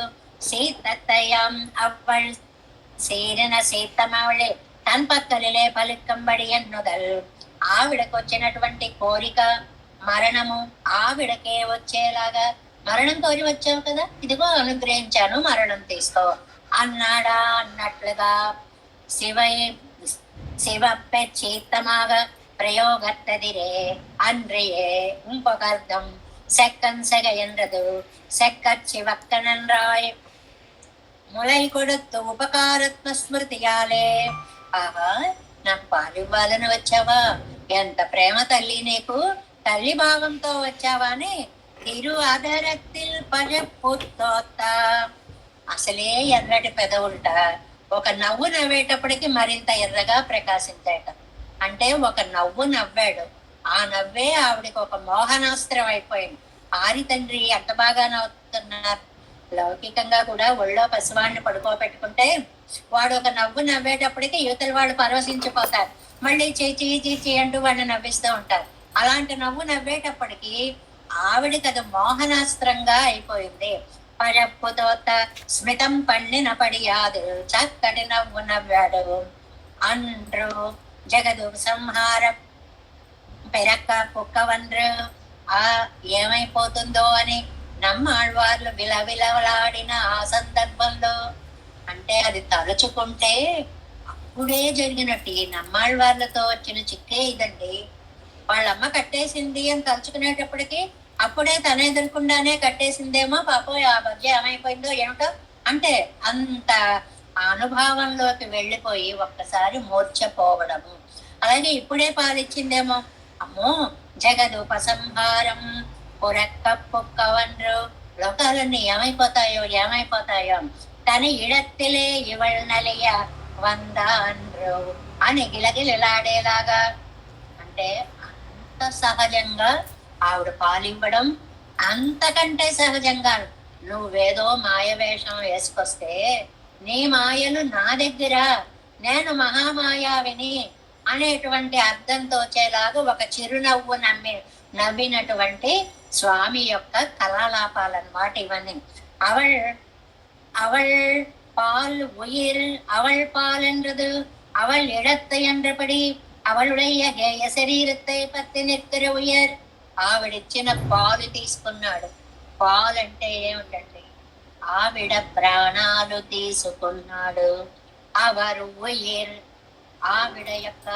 சீத்தத்தையாம் அவள் சேரிన సీతమవళే తన్ పక్కలిలే పలుకంబడి ఎన్నుదల్. ఆవిడకు వచ్చినటువంటి కోరిక మరణము ఆవిడకే వచ్చేలాగా, మరణం కోరి వచ్చావు కదా, ఇదిగో అనుగ్రహించాను, మరణం తీసుకో అన్నాడా అన్నట్లుగా శివప్పే చీత్తమాగ ప్రయోగత్తదిరే அன்றையே. ఇంకొక అర్థం செக்கன் செக என்றது செக்கச்சி வக்கனன்றாய் ములై కొడుతూ ఉపకారత్మ స్మృతియాలే. ఆహా, నాకు పాలు ఇవ్వాలని వచ్చావా, ఎంత ప్రేమ తల్లి నీకు, తల్లి భావంతో వచ్చావా అని తిరు అధరక్తిల్ పజపుత్తోత్త. అసలే ఎర్రటి పెదవుంట, ఒక నవ్వు నవ్వేటప్పటికి మరింత ఎర్రగా ప్రకాశించాట. అంటే ఒక నవ్వు నవ్వాడు, ఆ నవ్వే ఆవిడికి ఒక మోహనాస్త్రం అయిపోయింది. ఆరి తండ్రి ఎంత బాగా నవ్వుతున్నారు. లౌకికంగా కూడా ఒళ్ళో పసివాడిని పడుకోబెట్టుకుంటే వాడు ఒక నవ్వు నవ్వేటప్పటికి యువతల వాడు పరవశించిపోతారు, మళ్ళీ చీ అంటూ వాడిని నవ్విస్తూ ఉంటారు. అలాంటి నవ్వు నవ్వేటప్పటికి ఆవిడికి అది మోహనాస్త్రంగా అయిపోయింది. పరప్పుతోత స్మితం పండిన పడియాదు చక్కటి నవ్వు నవ్వాడు. అండ్రు జగదు సంహార పెరక్క కుక్కవండ్రు. ఆ ఏమైపోతుందో అని నమ్మాళ్వార్లు విలవిలలాడిన ఆ సందర్భంలో, అంటే అది తలుచుకుంటే అప్పుడే జరిగినట్టు ఈ నమ్మాళ్ళ వాళ్ళతో వచ్చిన చిక్కే ఇదండి. వాళ్ళమ్మ కట్టేసింది అని తలుచుకునేటప్పటికి అప్పుడే తన ఎదురకుండానే కట్టేసిందేమో, పాపం ఆ మధ్య ఏమైపోయిందో ఏమిటో. అంటే అంత అనుభవంలోకి వెళ్ళిపోయి ఒక్కసారి మూర్ఛపోవడము. అలాగే ఇప్పుడే పాలిచ్చిందేమో, అమ్మో జగదుపసంహారం పురక్కప్పుక్కవన్రు, లోకాలన్నీ ఏమైపోతాయో తన ఇడత్తిలే ఇవళ్ నలియ వందాన్రు అని గిలగిలలాడేలాగా. అంటే అంత సహజంగా ఆవిడ పాలివ్వడం, అంతకంటే సహజంగా నువ్వేదో మాయ వేషం వేసుకొస్తే నీ మాయలు నా దగ్గర, నేను మహామాయావిని అనేటువంటి అర్థంతో వచ్చేలాగా ఒక చిరునవ్వు నవ్వినటువంటి స్వామి యొక్క కళాలాపాలన్నమాట ఇవన్నీ. అవళ్ அவள் பால் உயிர் அவள் பால் என்றது அவள் இடத்தை என்றபடி அவளுடைய హేయ శరీరத்தை పత్తి నిற்கிற ఉయర్. ఆవిడిచ్చిన పాలు తీసుకున్నాడు. పాలు అంటే ఏమిటండి? ఆవిడ ప్రాణాలు తీసుకున్నాడు. అవరు ఉయిర్, ఆవిడ యొక్క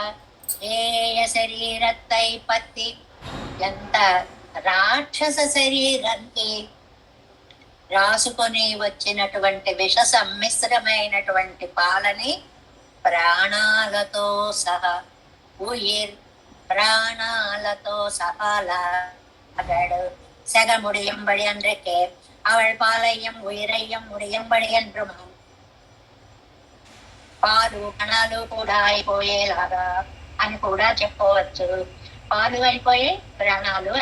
హేయ శరీరத்தை పత్తి, ఎంత రాక్షస శరీరానికి రాసుకొని వచ్చినటువంటి విష సమ్మిశ్రమైనటువంటి పాలని ప్రాణాలతో సహా, ఉయిర్ ప్రాణాలతో సహా లాగాడు. సెగ ముడియంబడి అంటే అవళ్ పాలయ్యం ఉయిరయ్యం ముడియంబడి అంటు పాలు కణాలు కూడా అయిపోయేలాగా అని కూడా చెప్పవచ్చు. పాలు అయిపోయి ప్రాణాలు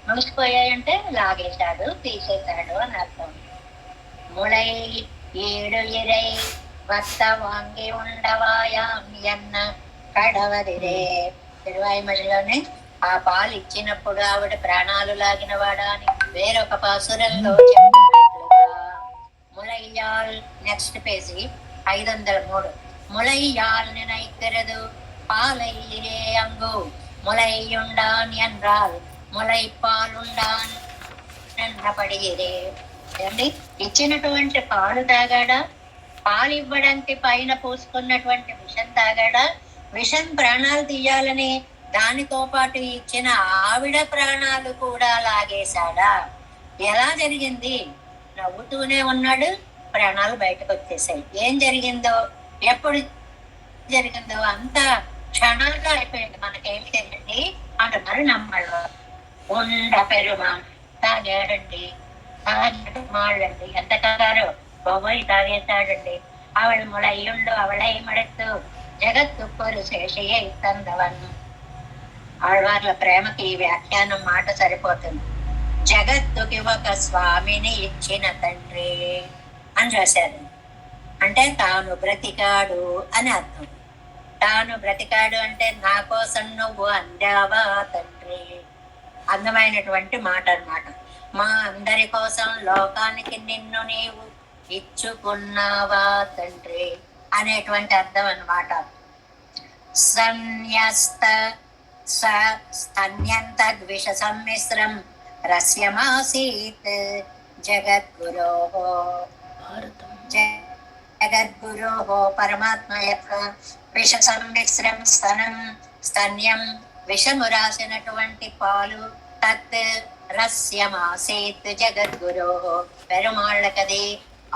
ముడిసిపోయాయి అంటే లాగేశాడు, తీసేశాడు అని అర్థం. ముళై ఏడు ఇరై వత్త వాంగి ఉండవాయాం ఎన్న కడవదిరే. తిరువాయిమడిలోనే ఆ పాలు ఇచ్చినప్పుడు ఆవిడ ప్రాణాలు లాగిన వాడా అని వేరొక పాసురంలో చెప్పినట్లుగా. ముళయ్యాల్, నెక్స్ట్ పేజీ 503. ముళయ్యాల్ నినైక్கிறது பாலையிலே அங்கு முளையுண்டான் என்றால் ములైపాలుండాన్ అన్నపడిగిరే. అండి, ఇచ్చినటువంటి పాలు తాగాడా? పాలు ఇవ్వడానికి పైన పూసుకున్నటువంటి విషం తాగాడా? విషం ప్రాణాలు తీయాలని దానితో పాటు ఇచ్చిన ఆవిడ ప్రాణాలు కూడా లాగేశాడా? ఎలా జరిగింది? నవ్వుతూనే ఉన్నాడు, ప్రాణాలు బయటకు వచ్చేసాయి. ఏం జరిగిందో, ఎప్పుడు జరిగిందో అంతా క్షణాల్లో అయిపోయింది. మనకేమి తెలియండి అంటున్నారు నమ్మళ్ళు. ఉండ పెరుమాన్ తాగాడండి, తాగాడండి, ఎంత తాగారో బొమ్మయి తాగేశాడండి. అవள் ముళయ్యుండు అవళై మడత్తు జగత్తుప్పరు శేషయ్య తందవన్. ఆళ్వార్ల ప్రేమకి ఈ వ్యాఖ్యానం మాట సరిపోతుంది. జగత్తుకి ఒక స్వామిని ఇచ్చిన తండ్రి అని రాశారు. అంటే తాను బ్రతికాడు అని అర్థం. తాను బ్రతికాడు అంటే నా కోసం నువ్వు అందావా తండ్రి, అందమైనటువంటి మాట అన్నమాట. మా అందరి కోసం లోకానికి నిన్ను నీవు ఇచ్చుకున్నావా తండ్రి అనేటువంటి అర్థం అన్నమాట. సన్యస్త స్తన్యంత ద్విష సమ్మిశ్రం రస్యమాసీత్ జగద్గురోః. జగద్గురోః పరమాత్మ యొక్క విష సమ్మిశ్రం స్తనం, స్తన్యం విషము రాసినటువంటి పాలు, తత్ రస్యమాసేత్ జగద్గురోః పెరుమాళ్ళకది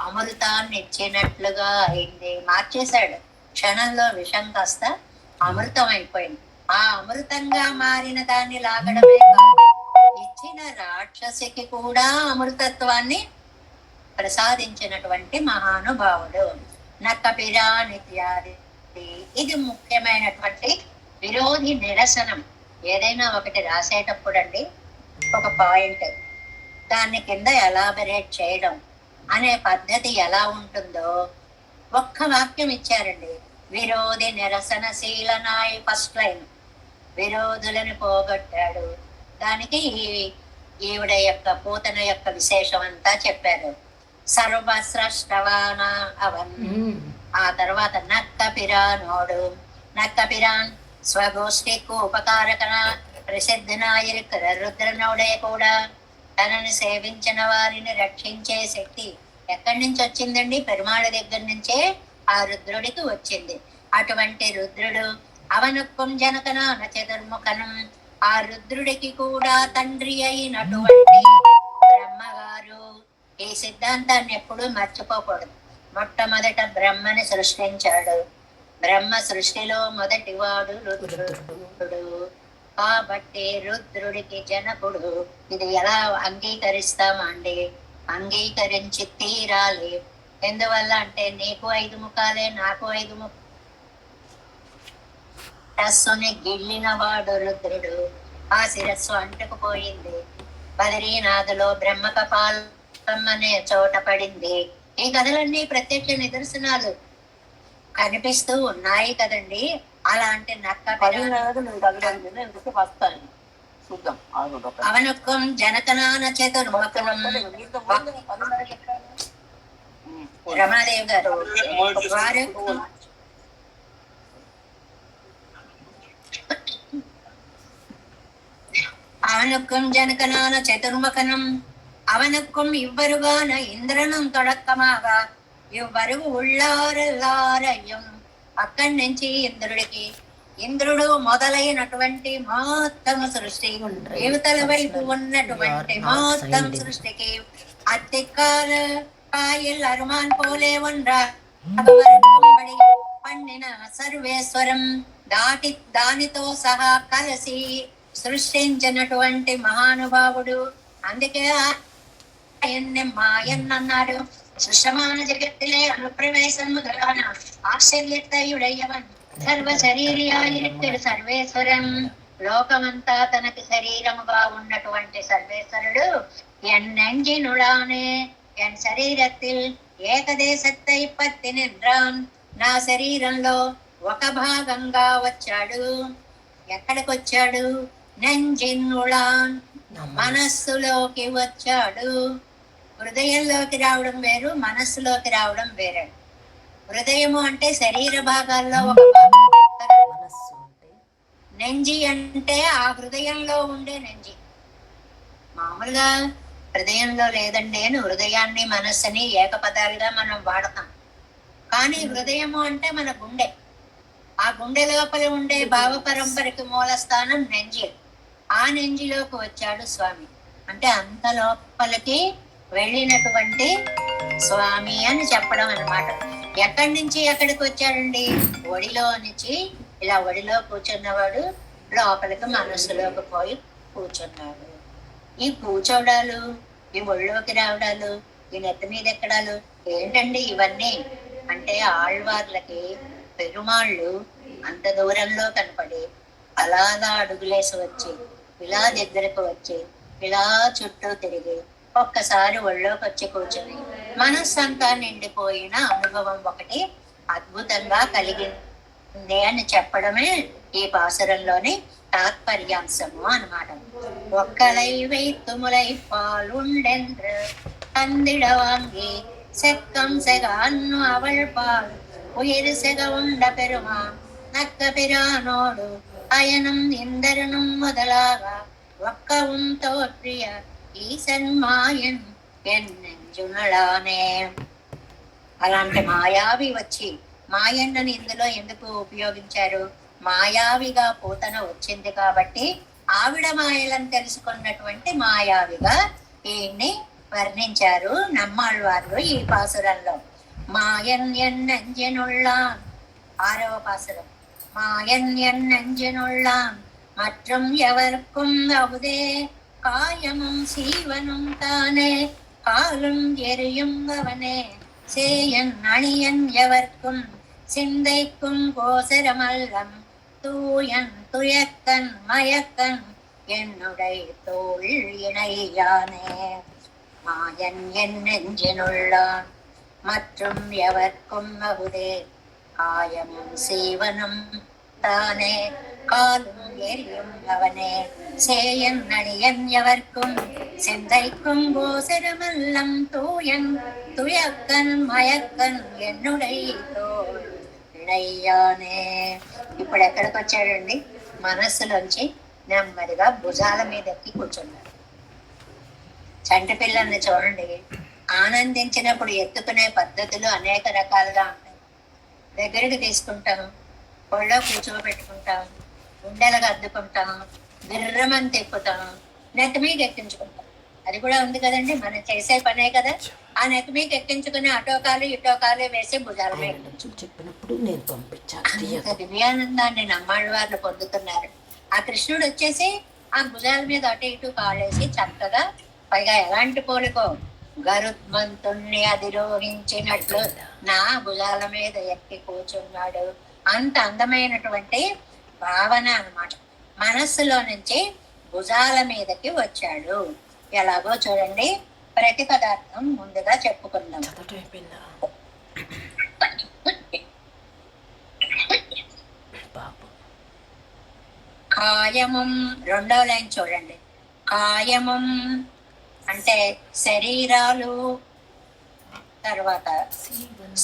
అమృతాన్ని ఇచ్చినట్లుగా అయింది. మార్చేశాడు క్షణంలో, విషం కాస్త అమృతం అయిపోయింది. ఆ అమృతంగా మారిన దాన్ని లాగడమే కాదు, ఇచ్చిన రాక్షసికి కూడా అమృతత్వాన్ని ప్రసాదించినటువంటి మహానుభావుడు. నక్కపిరానిత్యాది. ఇది ముఖ్యమైనటువంటి విరోధి నిరసనం. ఏదైనా ఒకటి రాసేటప్పుడు అండి, ఒక పాయింట్ దాన్ని కింద ఎలాబరేట్ చేయడం అనే పద్ధతి ఎలా ఉంటుందో ఒక్క వాక్యం ఇచ్చారండి. విరోధి నిరసనశీలనాయ్, ఫస్ట్ లైన్ విరోధులను పోగొట్టాడు. దానికి ఈవిడ యొక్క పూతన యొక్క విశేషం అంతా చెప్పారు. సర్వస్రష్టవాన అవన్. ఆ తర్వాత నక్కపిరానోడు, నక్కపిరాన్ స్వగోష్ఠికు ఉపకారకన ప్రసిద్ధనాయకుల రుద్రనోడే కూడా తనని సేవించిన వారిని రక్షించే శక్తి ఎక్కడి నుంచి వచ్చిందండి? పెరుమాళ దగ్గర నుంచే ఆ రుద్రుడికి వచ్చింది. అటువంటి రుద్రుడు అవనొక్కం జనకనాన చతుర్ముఖనం. ఆ రుద్రుడికి కూడా తండ్రి అయినటువంటి బ్రహ్మగారు ఈ సిద్ధాంతాన్ని ఎప్పుడూ మర్చిపోకూడదు. మొట్టమొదట బ్రహ్మని సృష్టించాడు. బ్రహ్మ సృష్టిలో మొదటివాడు రుద్రుడు కాబట్టి రుద్రుడికి జనకుడు. ఇది ఎలా అంగీకరిస్తామండి? అంగీకరించి తీరాలి. ఎందువల్ల అంటే నీకు 5 ముఖాలే, నాకు 5 శిరస్సుని గిల్లిన వాడు రుద్రుడు. ఆ శిరస్సు అంటుకుపోయింది. బదరీనాథులో బ్రహ్మకపాలం అనే చోట పడింది. ఈ కథలన్నీ ప్రత్యక్ష నిదర్శనాలు కనిపిస్తూ ఉన్నాయి కదండి. అలాంటి నక్క అవనొక్కం జనకనాన చతుర్ముఖం. రమాదేవి గారు వారు அவனுக்கும் ஜனகனான சதுர்முகனும் அவனுக்கும் இவ்வருவான ఇంద్రనం తొడక్కమాగ ఇవ్వరువు ఉళ్ళారెల్లారయ్యం. అక్కడి నుంచి ఇంద్రుడికి ఇంద్రుడు మొదలైనటువంటి మొత్తం సృష్టి, యువతల వైపు ఉన్నటువంటి మొత్తం సృష్టికి అత్తికాల కాయల్ అరుమాన్ పోలే ఉండ్రా పండిన సర్వేశ్వరం దానితో సహా కలిసి సృష్టించినటువంటి మహానుభావుడు. అందుకే ఆయన్ని మాయన్ అన్నాడు. సుషమాన జగత్తిలే అనుప్రవేశం మొదలాన ఆశ్చర్యతయుడయ్యవన్ సర్వ శరీరాయుడు సర్వేశ్వరం. లోకమంతా తనకి శరీరముగా ఉన్నటువంటి సర్వేశ్వరుడు ఎన్నెంజినుడానే ఎన్ శరీరத்தில் ఏకదేశத்தை పత్తి నింద్రాన్. నా శరీరంలో ఒక భాగంగా వచ్చాడు. ఎక్కడికి వచ్చాడు? నంజిన్నుళాన్ మనస్సులోకి వచ్చాడు. హృదయంలోకి రావడం వేరు, మనస్సులోకి రావడం వేరే. హృదయము అంటే శరీర భాగాల్లో ఒక భాగం. నెంజి అంటే ఆ హృదయంలో ఉండే నెంజి. మామూలుగా హృదయంలో లేదండి అని హృదయాన్ని మనస్సుని ఏకపదాలుగా మనం వాడతాం. కానీ హృదయము అంటే మన గుండె. ఆ గుండె లోపల ఉండే భావ పరంపరకి మూల స్థానం నెంజి. ఆ నెంజిలోకి వచ్చాడు స్వామి. అంటే అంత లోపలికి వెళ్ళినటువంటి స్వామి అని చెప్పడం అన్నమాట. ఎక్కడి నుంచి ఎక్కడికి వచ్చాడండి? ఒడిలో నుంచి ఇలా ఒడిలో కూర్చున్నవాడు లోపలికి మనస్సులోకి పోయి కూర్చున్నాడు. ఈ కూర్చోడాలు, ఈ ఒళ్ళోకి రావడాలు, ఈ నెత్తి మీద ఎక్కడాలు ఏంటండి ఇవన్నీ అంటే ఆళ్వార్లకి పెరుమాళ్ళు అంత దూరంలో కనపడి అలా అడుగులేసి వచ్చి ఇలా దగ్గరకు వచ్చి ఇలా చుట్టూ తిరిగి ఒక్కసారి ఒళ్ళోకి వచ్చి కూర్చుని మనస్సంతా నిండిపోయిన అనుభవం ఒకటి అద్భుతంగా కలిగింది అని చెప్పడమే ఈ పాసురంలోని తాత్పర్యాంశము అన్నమాట. ఒక్కలై వైతుములై పాలుండెంద్రు தந்திட வாங்கி செக்கம் செக அன்னு அவள் பால் உயிர் செக உண்ட பெருமான் நக்க பிரானோடு அயனும் இந்தரனும் முதலாக ஒக்கவும் தோற்றிய ఈశన్ మాయన్ ఎన్నెంజునలానే. అలాంటి మాయావి వచ్చి మాయన్నని ఇందులో ఎందుకు ఉపయోగించారు? మాయావిగా పూతన వచ్చింది కాబట్టి ఆవిడ మాయలను తెలుసుకున్నటువంటి మాయావిగా ఈయన్ని వర్ణించారు నమ్మాళ్వార్లు ఈ పాసురంలో. మాయన్ ఎన్నెంజనుళ్ళాన్ 6వ పాసురం. మాయన్ ఎన్నెంజనుళ్ళాన్ மற்றும் எவருக்கும் அவுதே காயமும் சீவனும் தானே காலும் எரியும் அவனே சேயன் அணியன் எவர்க்கும் சிந்தைக்கும் கோசரமல்லம் தூயன் துயக்கன் மயக்கன் என்னுடைய தோள் இணையானே. மாயன் என் நெஞ்சினுள்ளான் மற்றும் எவர்க்கும் அகுதே காயமும் சீவனும் தானே காலும் எரியும் அவனே சேயன் அணியன் எவர்க்கும் சிந்தைக்கும் கோசரமல்லம் தூயன் துயக்கன் மயக்கன் என்னுடைய తోள் ఇణయ్యానే. ఇప్పుడు ఎక్కడికి వచ్చాడండి? మనస్సులోంచి నెమ్మదిగా భుజాల మీద ఎక్కి కూర్చున్నాడు. చంటి పిల్లల్ని చూడండి, ఆనందించినప్పుడు ఎత్తుకునే పద్ధతులు అనేక రకాలుగా ఉంటాయి. దగ్గరికి తీసుకుంటాం, ఒళ్ళో కూర్చోబెట్టుకుంటాం, గుండెలకు అద్దుకుంటాం, గిర్రమని తిప్పుతాం, నెత్తి మీద ఎక్కించుకుంటాం. అది కూడా ఉంది కదండి, మనం చేసే పనే కదా. ఆ నెత్తి మీద ఎక్కించుకుని అటోకాలు ఇటోకాలు వేసి భుజాల మీద చెప్పినప్పుడు నేను పంపించాను. దివ్యానందాన్ని నమ్మాళ్ళ వారు పొందుతున్నారు. ఆ కృష్ణుడు వచ్చేసి ఆ భుజాల మీద అటు ఇటు కాలేసి చక్కగా, పైగా ఎలాంటి పోలికో, గరుత్మంతుణ్ణి అధిరోహించినట్లు నా భుజాల మీద ఎక్కి కూర్చున్నాడు. అంత అందమైనటువంటి భావన అన్నమాట. మనస్సులో నుంచి భుజాల మీదకి వచ్చాడు. ఎలాగో చూడండి, ప్రతి పదార్థం ముందుగా చెప్పుకుందాం. కాయమం, రెండో లైన్ చూడండి. కాయమం అంటే శరీరాలు, తర్వాత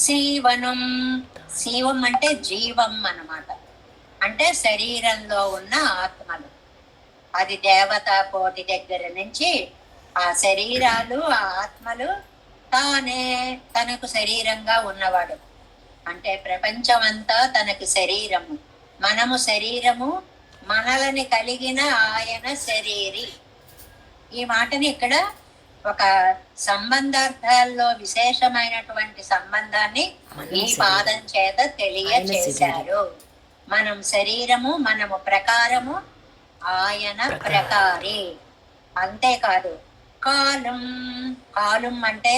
శీవనం, శీవం అంటే జీవం అన్నమాట. అంటే శరీరంలో ఉన్న ఆత్మలు. అది దేవతా కోటి దగ్గర నుంచి ఆ శరీరాలు, ఆ ఆత్మలు, తానే తనకు శరీరంగా ఉన్నవాడు. అంటే ప్రపంచమంతా తనకి శరీరము, మనము శరీరము, మనలని కలిగిన ఆయన శరీరి. ఈ మాటని ఇక్కడ ఒక సంబంధార్థాల్లో విశేషమైనటువంటి సంబంధాన్ని ఈ పాదం చేత తెలియచేశారు. మనం శరీరము, మనము ప్రకారము, ఆయన ప్రకారి. అంతేకాదు, కాలం, కాలం అంటే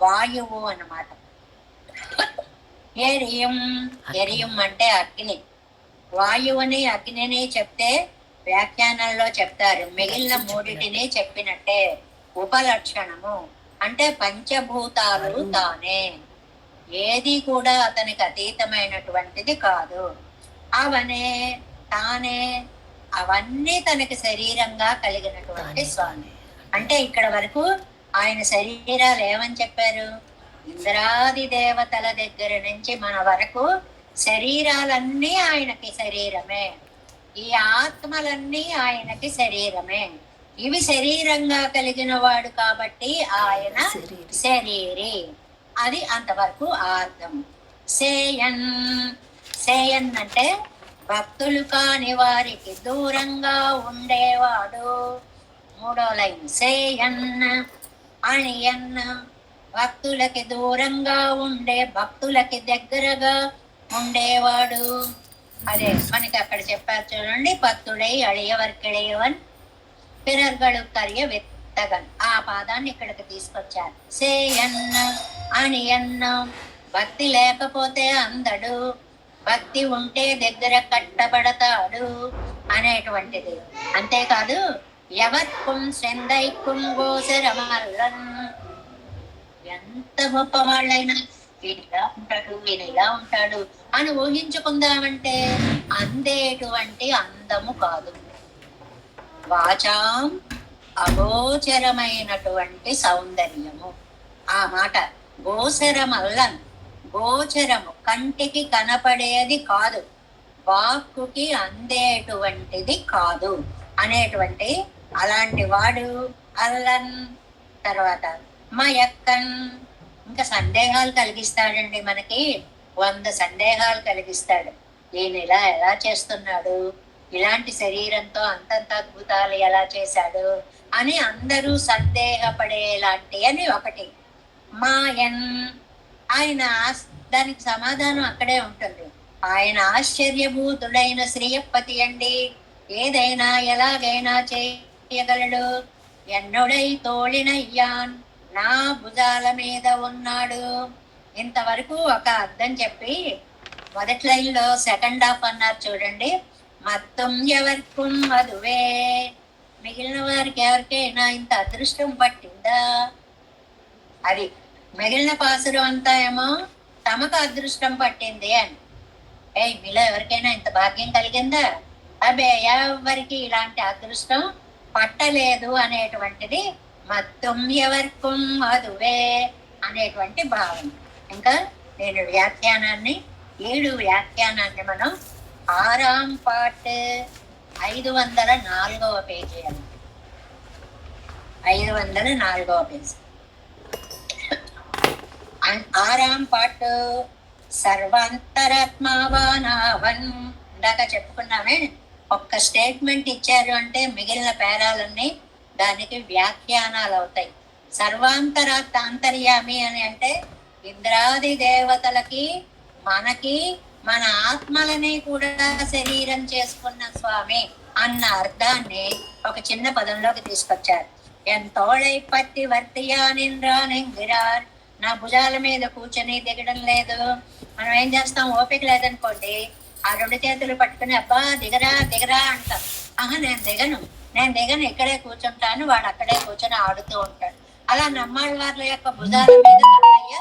వాయువు అన్నమాట. ఎరియం, ఎరియం అంటే అగ్ని. వాయువుని అగ్నిని చెప్తే వ్యాఖ్యానంలో చెప్తారు, మిగిలిన మూడిటిని చెప్పినట్టే. ఉపలక్షణము అంటే పంచభూతాలు తానే, ఏది కూడా అతనికి అతీతమైనటువంటిది కాదు. అవనే, తానే, అవన్నీ తనకి శరీరంగా కలిగినటువంటి స్వామి. అంటే ఇక్కడ వరకు ఆయన శరీరాలు ఏమని చెప్పారు? ఇంద్రాది దేవతల దగ్గర నుంచి మన వరకు శరీరాలన్నీ ఆయనకి శరీరమే. ఈ ఆత్మలన్నీ ఆయనకి శరీరమే. ఇవి శరీరంగా కలిగిన వాడు కాబట్టి ఆయన శరీరి. అది అంతవరకు అర్థం. సేయన్, సేయన్ అంటే భక్తులు కాని వారికి దూరంగా ఉండేవాడు. మూడో లైన్. సేయన్ అణియన్, భక్తులకి దూరంగా ఉండే, భక్తులకి దగ్గరగా ఉండేవాడు. అదే మనకి అక్కడ చెప్పారు చూడండి, పత్తుడై అழிయవర్కిడేవన్ పిరర్గడు కర్య వెత్తగన్. ఆ పాదాన్ని ఇక్కడికి తీసుకొచ్చారు. సేయన్న అణియన్న, భక్తి లేకపోతే అందడు, భక్తి ఉంటే దగ్గర కట్టబడతాడు అనేటువంటిది. అంతేకాదు, ఎవర్కుం సెందైకుం గోసరమల్లన్, ఎంత గొప్ప వాళ్ళైనా ఇలా ఉంటాడు, ఈయన ఇలా ఉంటాడు అని ఊహించుకుందామంటే అందేటువంటి అందము కాదు. వాచాం అగోచరమైనటువంటి సౌందర్యము. ఆ మాట గోచరమల్లన్, గోచరము కంటికి కనపడేది కాదు, వాక్కుకి అందేటువంటిది కాదు అనేటువంటి అలాంటి వాడు అల్లన్. తర్వాత మయక్కన్, ఇంకా సందేహాలు కలిగిస్తాడండి మనకి. 100 సందేహాలు కలిగిస్తాడు. ఈయన ఇలా ఎలా చేస్తున్నాడు, ఇలాంటి శరీరంతో అంతంత అద్భుతాలు ఎలా చేశాడు అని అందరూ సందేహపడేలాంటి అని ఒకటి. మాయన్, ఆయన దానికి సమాధానం అక్కడే ఉంటుంది. ఆయన ఆశ్చర్యభూతుడైన శ్రీయపతి అండి, ఏదైనా ఎలాగైనా చేయగలడు. ఎన్నుడై తోళినయ్యాన్, నా భుజాల మీద ఉన్నాడు. ఇంతవరకు ఒక అర్థం చెప్పి మొదటి లైన్లో సెకండ్ హాఫ్ అన్నారు చూడండి. మొత్తం ఎవర్కుం అదువే, మిగిలిన వారికి ఎవరికైనా ఇంత అదృష్టం పట్టిందా? అది మిగిలిన పాసురం అంతా ఏమో తమకు అదృష్టం పట్టింది అని. మీలో ఎవరికైనా ఇంత భాగ్యం కలిగిందా? అబే, ఎవరికి ఇలాంటి అదృష్టం పట్టలేదు అనేటువంటిది మొత్తం ఎవర్కుం అదువే అనేటువంటి భావన. ఇంకా నేను వ్యాఖ్యానాన్ని 7 వ్యాఖ్యానాన్ని మనం 6వ పార్ట్ 504వ పేజీ అని, 504వ పేజీ 6వ పార్ట్ సర్వాంతరాత్మావానావన్. ఇందాక చెప్పుకున్నామే, ఒక్క స్టేట్మెంట్ ఇచ్చారు అంటే మిగిలిన పేరాలన్నీ దానికి వ్యాఖ్యానాలు అవుతాయి. అంతర్యామి అని అంటే ఇంద్రాది దేవతలకి, మనకి, మన ఆత్మలని కూడా శరీరం చేసుకున్న స్వామి అన్న అర్థాన్ని ఒక చిన్న పదంలోకి తీసుకొచ్చారు. ఎంతోళై పత్తి వర్తియానింద్రానింగిరార్. నా భుజాల మీద కూర్చొని దిగడం లేదు. మనం ఏం చేస్తాం, ఓపిక లేదనుకోండి, ఆ రెండు చేతులు పట్టుకుని అబ్బా దిగరా దిగరా అంటాం. నేను దిగను ఇక్కడే కూర్చుంటాను, వాడు అక్కడే కూర్చొని ఆడుతూ ఉంటాడు. అలా నమ్మాళ్ళ వారి యొక్క భుజాల మీద కన్నయ్య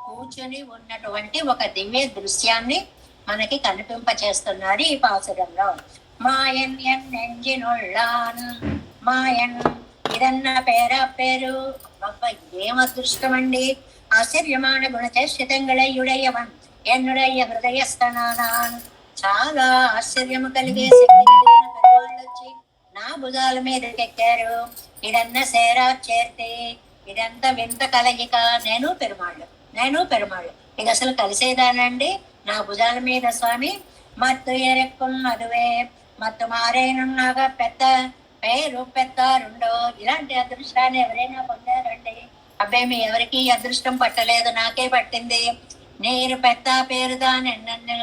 కూర్చొని ఉన్నటువంటి ఒక దివ్య దృశ్యాన్ని మనకి కనిపింప చేస్తున్నారు ఈ పాసురంలో. మాయన్ ఎంజినుళ్ళాన్. మాయన్ ఇదన్న పేరు. ఏం అదృష్టం అండి. ఆశ్చర్యమాన గుణచేష్టంగళయుడయ్యవన్ ఎన్నుడయ్య హృదయస్థనానాన్. చాలా ఆశ్చర్యము కలిగే శక్తి కలిగిన పెద్దవాళ్ళు వచ్చి నా భుజాల మీద ఎక్కారు. ఇదన్న సేరా చేర్తే. ఇదంతా వింత కలయిక. నేను పెరుమాళ్ళు ఇది అసలు కలిసేదానండి. నా భుజాల మీద స్వామి మత్తు ఎరెక్కుం అదువే. మత్తు మారేనున్నాగా పెద్ద పేరు పెద్దారుండో. ఇలాంటి అదృష్టాన్ని ఎవరైనా పొందారండి? అబ్బే మీ ఎవరికి అదృష్టం పట్టలేదు, నాకే పట్టింది. నేను పెద్ద పేరు దానెన్నన్ను.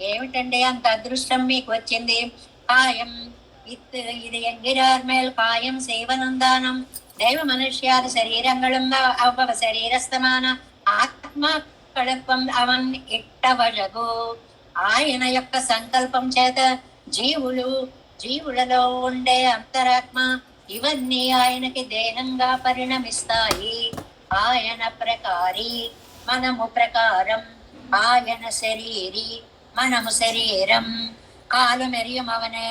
ఏమిటండి అంత అదృష్టం మీకు వచ్చింది? కాయం ఇది ఎంగిరార్ మేల్ కాయం సేవనందానం. దైవ మనుష్యాది శరీరంగళం అవ్వ శరీరస్తమాన ఆత్మ కళపం అవన్ ఇట్టవజగు. ఆయన యొక్క సంకల్పం చేత జీవులలో ఉండే అంతరాత్మ ఇవన్నీ ఆయనకి దేహంగా పరిణమిస్తాయి. ఆయన ప్రకారి మనము ప్రకారం, ఆయన శరీరి మనము శరీరం. కాలు మెరియుమవనే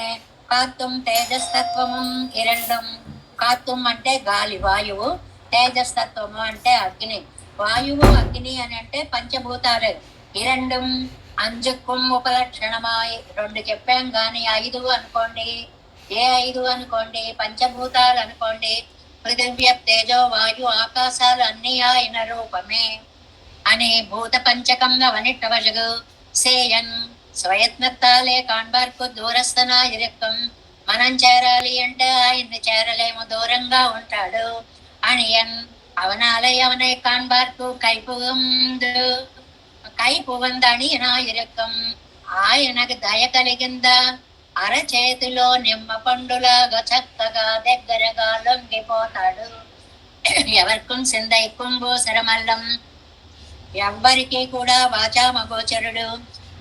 కాత్తుం తేజస్తత్వము ఇరండం. కాత్తుం అంటే గాలి వాయువు, తేజస్తత్వము అంటే అగ్ని. వాయువు అగ్ని అని అంటే పంచభూతాలు. ఇరండం అంజుక్కుం ఉపలక్షణమాయి. రెండు చెప్పాం గాని 5 అనుకోండి, ఏ 5 అనుకోండి, పంచభూతాలు అనుకోండి. పృథివ్య తేజో వాయు ఆకాశాలు అన్ని ఆయన రూపమే అని భూత పంచకం అవనిట్టవజగు సేయన్. స్వయత్నత్తాలే కాన్బార్కు దూరస్థనా ఇరక్కం. మనం చేరాలి అంటే ఆయన్ని చేరలేము, దూరంగా ఉంటాడు. అణియన్ అవనాలై అవనై కాన్బార్కు కైపువందణియనా ఇరక్కం. ఆయనకు దయ కలిగిందా అరచేతిలో నిమ్మ పండులాగా చక్కగా దగ్గరగా లొంగిపోతాడు. ఎవర్కు సిందై కుంభోసరమల్లం. ఎవ్వరికి కూడా వాచామగోచరుడు.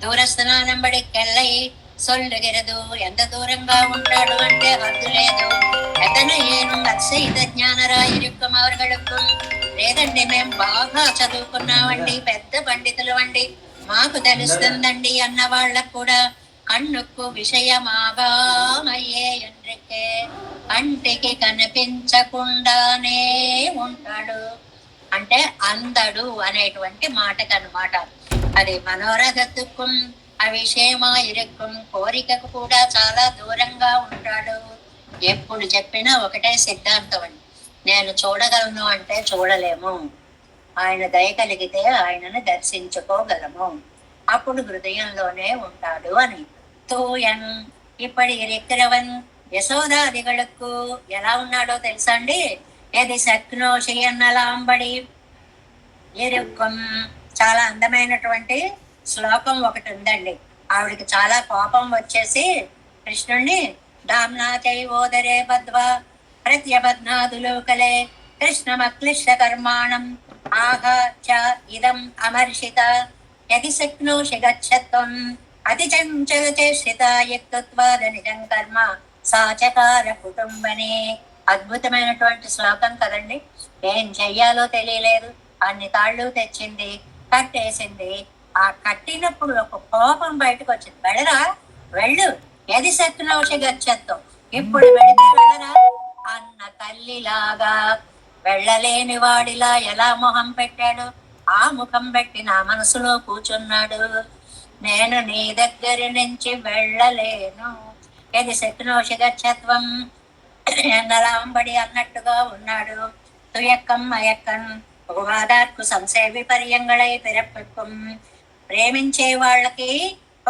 దూరస్థనానంబడి కెల్లై సొల్లుగిరదు. ఎంత దూరంగా ఉంటాడు అంటే హద్దు లేదు. ఎతన ఏను అత్సైత జ్ఞానరాయిరుక్కం అవర్గడుక్కం. లేదండి మేము బాగా చదువుకున్నామండి, పెద్ద పండితులు అండి, మాకు తెలుస్తుందండి అన్న వాళ్ళకు కూడా కన్నుకు విషయమాగామయ్యే ఎండ్రికే. కంటికి కనిపించకుండానే ఉంటాడు అంటే అందడు అనేటువంటి మాటకన్నమాట. అది మనోరథత్తుకుం అవిషయమా ఇరుక్కుం. కోరికకు కూడా చాలా దూరంగా ఉంటాడు. ఎప్పుడు చెప్పినా ఒకటే సిద్ధాంతం అండి, నేను చూడగలను అంటే చూడలేము, ఆయన దయ కలిగితే ఆయనను దర్శించుకోగలము, అప్పుడు హృదయంలోనే ఉంటాడు అని. తూయన్ ఇప్పటి ఇరిక్రవన్ యశోదాదిగళకు ఎలా ఉన్నాడో తెలుసా అండి? ఎది శక్నోషియన్నలాంబడి ఇరుక్కం. చాలా అందమైనటువంటి శ్లోకం ఒకటి ఉందండి. ఆవిడికి చాలా కోపం వచ్చేసి కృష్ణుణ్ణి దామ్నా చైవోదరే బద్వా ప్రత్యబధ్నాదులోకలే కృష్ణమక్లిష్ట కర్మాణం ఆహ చ ఇదం అమర్షిత యది శక్నోషి గచ్చత్వం అతి చంచల చేష్టిత యుక్తత్వాద నిజం కర్మ సాచకార కుటుంబనే. అద్భుతమైనటువంటి శ్లోకం కదండి. ఏం చెయ్యాలో తెలియలేదు, అన్ని తాళ్ళు తెచ్చింది, కట్టేసింది. ఆ కట్టినప్పుడు ఒక కోపం బయటకు వచ్చింది. వెళ్ళు ఎది శక్నోషి గచ్చత్వం. ఇప్పుడు వెళితే వెళ్ళరా అన్న తల్లిలాగా, వెళ్ళలేని వాడిలా ఎలా మొహం పెట్టాడు, ఆ ముఖం పెట్టి నా మనసులో కూర్చున్నాడు. నేను నీ దగ్గర నుంచి వెళ్ళలేను. ఎది శక్నోషి గచ్చత్వం నలాంబడి అన్నట్టుగా ఉన్నాడు. తుయక్కం అయక్కన్ వాదార్కు సంశయ విపర్యంగళై పిరప్పం ప్రేమించే వాళ్ళకి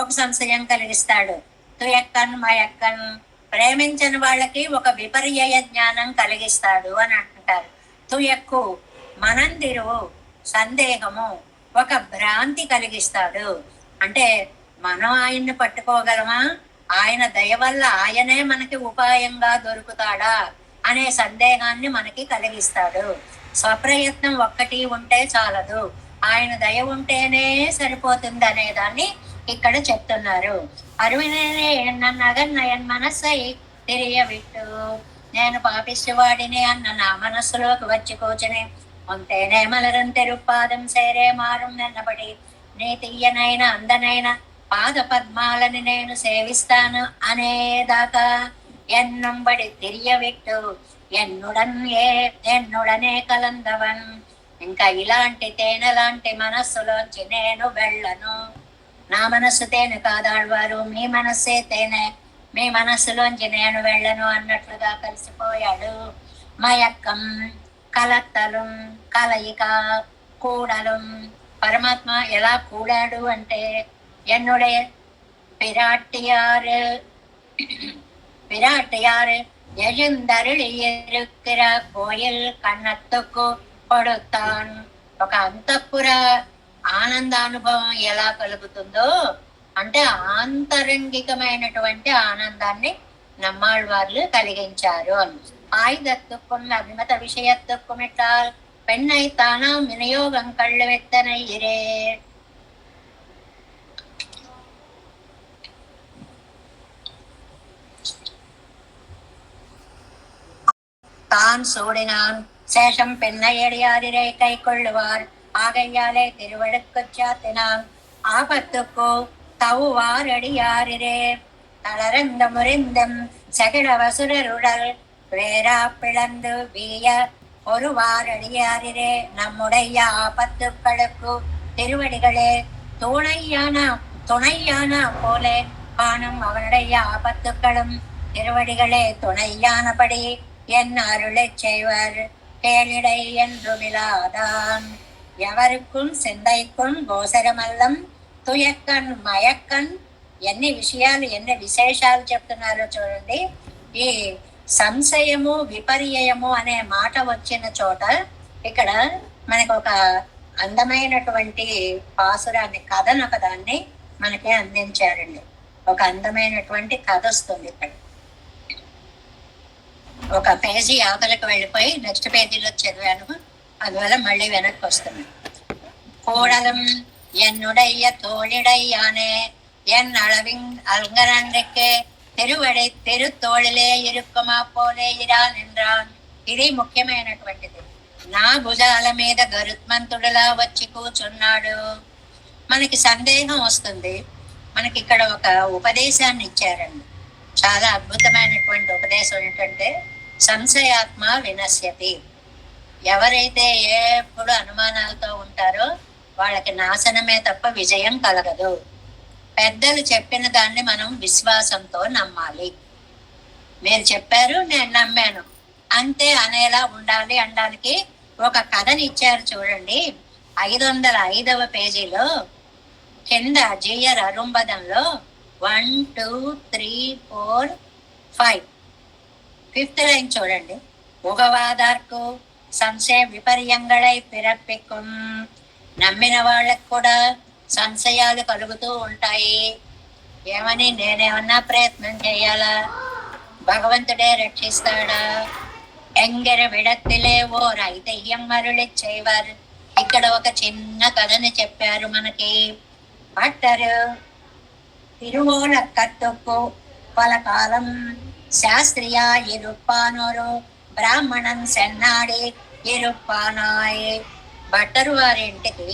ఒక సంశయం కలిగిస్తాడు. తుయక్కన్ మయక్కన్, ప్రేమించని వాళ్ళకి ఒక విపర్యయ జ్ఞానం కలిగిస్తాడు అని అంటారు. తుయక్కు మనందిరు, సందేహము, ఒక భ్రాంతి కలిగిస్తాడు. అంటే మనం ఆయన్ని పట్టుకోగలమా, ఆయన దయ వల్ల ఆయనే మనకి ఉపాయంగా దొరుకుతాడా అనే సందేహాన్ని మనకి కలిగిస్తాడు. స్వప్రయత్నం ఒక్కటి ఉంటే చాలదు, ఆయన దయ ఉంటేనే సరిపోతుంది అనే దాన్ని ఇక్కడ చెప్తున్నారు. అరువినే నగన్నయన్ మనస్సై తెలియవిట్టు, నేను పాపిష్టివాడిని అన్న నా మనస్సులోకి వచ్చి కూర్చుని ఉంటేనే మలరం తెరుపాదం సేరే మారం నిన్నబడి నీ తీయనైన అందనైన పాద పద్మాలని నేను సేవిస్తాను అనేదాకా ఎన్నుంబడి తిరియవిట్టు ఎన్నుడనే కలందవన్. ఇంకా ఇలాంటి తేనెలాంటి మనస్సులోంచి నేను వెళ్ళను. నా మనస్సు తేనె కాదాళ్వారు, మీ మనస్సే తేనె, మీ మనస్సులోంచి నేను వెళ్ళను అన్నట్లుగా కలిసిపోయాడు. మయక్కం కలత్తలం, కలయిక, కూడలం. పరమాత్మ ఎలా కూడాడు అంటే ఎన్నుడే பிராட்டியாரு எழுந்தருளியிருக்கிற கோயில் కన్నత్తుకు పడుతాన్. ఒక అంతఃపుర ఆనందానుభవం ఎలా కలుగుతుందో అంటే ఆంతరంగికమైనటువంటి ఆనందాన్ని நம்மாழ்வாర్లు కలిగించారు అని. ஆயுதத்துக்கும் அபிமத விஷயத்துக்கும் இட்டால் பெண்ணை தானாம் விநியோகம் கள்ளுவெத்தனை இரே. தான் சூடினான் சேஷம் பெண்ணையடியாரிரை கை கொள்ளுவார். ஆகையாலே திருவழுக்கு சாத்தினான் ஆபத்துக்கோ தவுவாரடியாரிரே. தளரந்த முறிந்தும் சகிடவசுரருடல் வேரா பிளந்து வீய ஒருவாரடியாரிரே. நம்முடைய ஆபத்துக்களுக்கு திருவடிகளே துணையான போலே காணும் அவனுடைய ஆபத்துக்களும் திருவடிகளே துணையானபடி என் அருளை செய்வர் கேளிடை என்று விழாதான். ఎవరుக்கும் సింధైக்கும் గోసరమల్లం తుయక్కన్ మయక్కన్. ఎన్ని విషయాలు ఎన్ని విశేషాలు చెప్తున్నారో చూడండి. ఈ సంశయము విపర్యయము అనే మాట వచ్చిన చోట ఇక్కడ మనకు ఒక అందమైనటువంటి పాసురాన్ని కథని మనకి అందించారండి. ఒక అందమైనటువంటి కథ వస్తుంది ఇక్కడ. ఒక పేజీ ఆకలికి వెళ్ళిపోయి నెక్స్ట్ పేజీలో చదివాను, అందువల్ల మళ్ళీ వెనక్కి వస్తుంది. கோடலும் என்னுடைய தோளிடையானே என் அளவின் அல்கரன்றைக்கே తిరువడి తిరుతోళిలే ఇరుక్కుమా పోలే ఇరాన్ என்றான். ఇది ముఖ్యమైనటువంటిది. నా భుజాల మీద గరుత్మంతుడులా వచ్చి కూర్చున్నాడు. మనకి సందేహం వస్తుంది. మనకి ఇక్కడ ఒక ఉపదేశాన్ని ఇచ్చారండి. చాలా అద్భుతమైనటువంటి ఉపదేశం ఏంటంటే సంశయాత్మ వినశ్యతి. ఎవరైతే ఎప్పుడు అనుమానాలతో ఉంటారో వాళ్ళకి నాశనమే తప్ప విజయం కలగదు. పెద్దలు చెప్పిన దాన్ని మనం విశ్వాసంతో నమ్మాలి. మీరు చెప్పారు నేను నమ్మాను అంతే అనేలా ఉండాలి అనడానికి ఒక కథని ఇచ్చారు చూడండి. 505వ పేజీలో కింద జియర్ అరుంబదంలో 1 2 3 4 5 5th లైన్ చూడండి. ఉగవాదార్కు సంశయ విపర్యంగళై పిరప్పికుం. నమ్మిన వాళ్ళకు కూడా సంశయాలు కలుగుతూ ఉంటాయి. ఏమని, నేనేమన్నా ప్రయత్నం చేయాలా, భగవంతుడే రక్షిస్తాడా, ఎంగెర విడత్తిలే ఓ రైతయ్యం మరుళి చేయవారు. ఇక్కడ ఒక చిన్న కథని చెప్పారు మనకి. పట్టరు తిరువోల కత్తుకు పలకాలం శాస్త్రియా ఇరుప్పానోరు బ్రాహ్మణన్ సెన్నాడి ఇరుప్పానాయ్. భట్టరు వారి ఇంటికి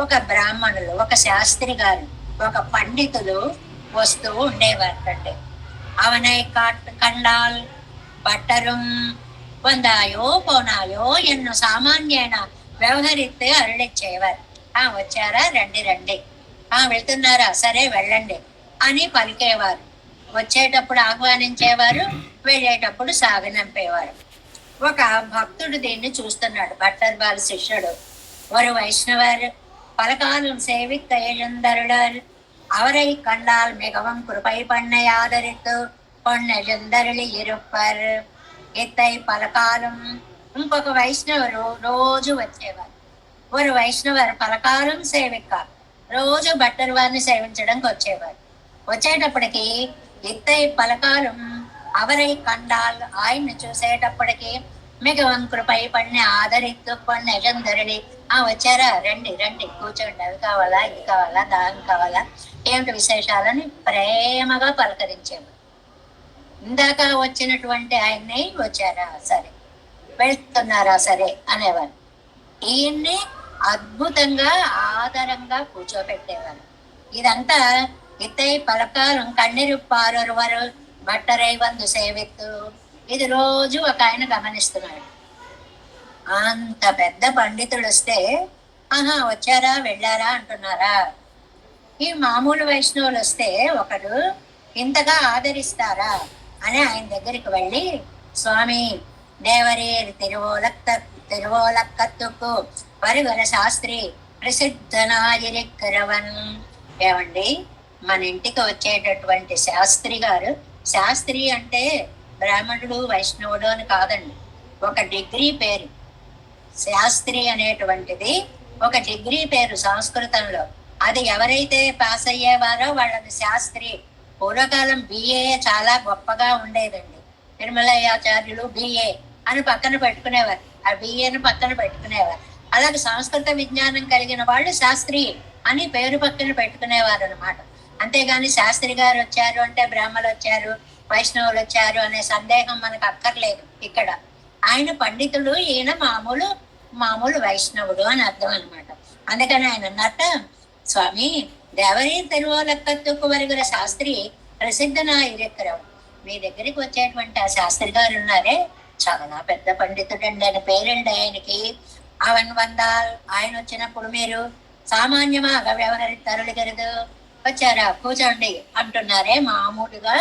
ఒక బ్రాహ్మణులు, ఒక శాస్త్రి గారు, ఒక పండితులు వస్తూ ఉండేవారండి. అవనై కండాల్ భట్టரும் వందాయో పోనాయో ఎన్నో సామాన్యైన వ్యవహరిస్తే అరుళిచ్చేవారు. వచ్చారా, రండి రండి, వెళ్తున్నారా, సరే వెళ్ళండి అని పలికేవారు. వచ్చేటప్పుడు ఆహ్వానించేవారు, వెళ్ళేటప్పుడు సాగనంపేవారు. ఒక భక్తుడు దీన్ని చూస్తున్నాడు. భట్టర్ వారి శిష్యుడు, ஒரு வைஷ்ணவர் பலகாலம் சேவித்த எழுந்தருளர் அவரை கண்டால் மிகவும் கிருபை பண்ணை ஆதரித்து பொன்னெழுந்தருளி இருப்பர். ఇత్తై పలకాలం. ఇంకొక వైష్ణవరు రోజు వచ్చేవారు. ஒரு వైష్ణవర్ పలకాలం సేవిక రోజు భట్టర్ వారిని సేవించడానికి వచ్చేవారు. వచ్చేటప్పటికి ఇత్తై పలకాలం అవరై కండాల్ ఆయన్ని చూసేటప్పటికి మిగవం కృపై పడిని ఆదరిస్తూ కొన్ని ఎజందరిని వచ్చారా, రండి రండి కూర్చోండి, అవి కావాలా, ఇది కావాలా, దాని కావాలా, ఏమిటి విశేషాలని ప్రేమగా పలకరించేవారు. ఇందాక వచ్చినటువంటి ఆయన్ని వచ్చారా సరే, వెళ్తున్నారా సరే అనేవారు. ఈయన్ని అద్భుతంగా ఆదరంగా కూర్చోబెట్టేవారు. ఇదంతా ఇత్తై పలకాలం కన్నెరుప్పారొరువరు భట్టరై వందు సేవిత్తు. ఇది రోజు ఒక ఆయన గమనిస్తున్నాడు. అంత పెద్ద పండితుడు వస్తే వచ్చారా వెళ్ళారా అంటున్నారా, ఈ మామూలు వైష్ణవులు వస్తే ఒకడు ఇంతగా ఆదరిస్తారా అని ఆయన దగ్గరికి వెళ్ళి, స్వామి దేవరేరు తిరువోలక్కత్తుకు వరివర శాస్త్రి ప్రసిద్ధనాయరిక్కరవన్. ఏమండి, మన ఇంటికి వచ్చేటటువంటి శాస్త్రి గారు, శాస్త్రి అంటే బ్రాహ్మణుడు వైష్ణవుడు అని కాదండి, ఒక డిగ్రీ పేరు. శాస్త్రి అనేటువంటిది ఒక డిగ్రీ పేరు సంస్కృతంలో. అది ఎవరైతే పాస్ అయ్యేవారో వాళ్ళని శాస్త్రి. పూర్వకాలం బిఏ చాలా గొప్పగా ఉండేదండి. తిరుమలయాచార్యులు బిఏ అని పక్కన పెట్టుకునేవారు, ఆ బిఏని పక్కన పెట్టుకునేవారు. అలాగే సంస్కృత విజ్ఞానం కలిగిన వాళ్ళు శాస్త్రి అని పేరు పక్కన పెట్టుకునేవారు అనమాట. అంతేగాని శాస్త్రి గారు వచ్చారు అంటే బ్రాహ్మలు వచ్చారు, వైష్ణవులు వచ్చారు అనే సందేహం మనకు అక్కర్లేదు. ఇక్కడ ఆయన పండితుడు, ఈయన మామూలు వైష్ణవుడు అని అర్థం అనమాట. అందుకని ఆయన అన్నట్ట, స్వామి దేవరీ తిరువోలక్కత్తుకు వరుగుల శాస్త్రి ప్రసిద్ధ నాయరిక్కరం. మీ దగ్గరికి వచ్చేటువంటి ఆ శాస్త్రి గారు ఉన్నారే, చాలా పెద్ద పండితుడండి అని పేరండి ఆయనకి. అవన్ వందాల్. ఆయన వచ్చినప్పుడు మీరు సామాన్యమాగా వ్యవహరిస్తారుగరదు. వచ్చారా కూర్చోండి అంటున్నారే, మామూలుగా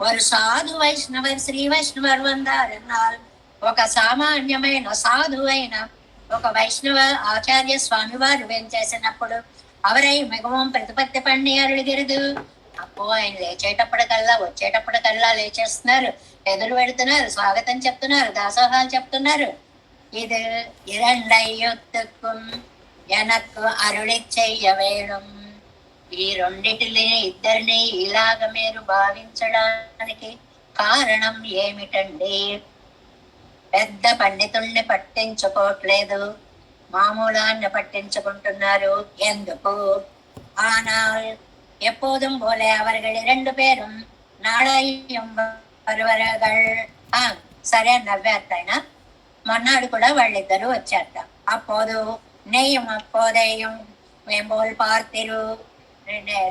వారు సాధు వైష్ణవర్ శ్రీ వైష్ణవర్ వందారన్నాల్. ఒక సామాన్యమైన సాధువైన ఒక వైష్ణవ ఆచార్య స్వామి వారు వెంచేసినప్పుడు అవరై మిగవం ప్రతిపత్తి పండి అరుడిగిరదు. అప్పో ఆయన లేచేటప్పటికల్లా వచ్చేటప్పటికల్లా లేచేస్తున్నారు, ఎదురు పెడుతున్నారు, స్వాగతం చెప్తున్నారు, దాసోహాలు చెప్తున్నారు. ఇది ఇరండయ్యొత్తుకుం ఎనక్కు అరుడి చెయ్య వేణం. ఈ రెండిటిని ఇద్దరిని ఇలాగ మీరు భావించడానికి కారణం ఏమిటండి? పెద్ద పండితుల్ని పట్టించుకోవట్లేదు, మామూలాన్ని పట్టించుకుంటున్నారు. ఎందుకు? ஆனால் எப்போதும் போல அவர்கள் 2 பேரும் நாளையும் வருவார்கள். సరే నవ్వారట. మొన్నాడు కూడా వాళ్ళిద్దరూ వచ్చారట. అప్పుడు నెయ్యం అప్పోదయం మేంబోల్ పార్తిరు.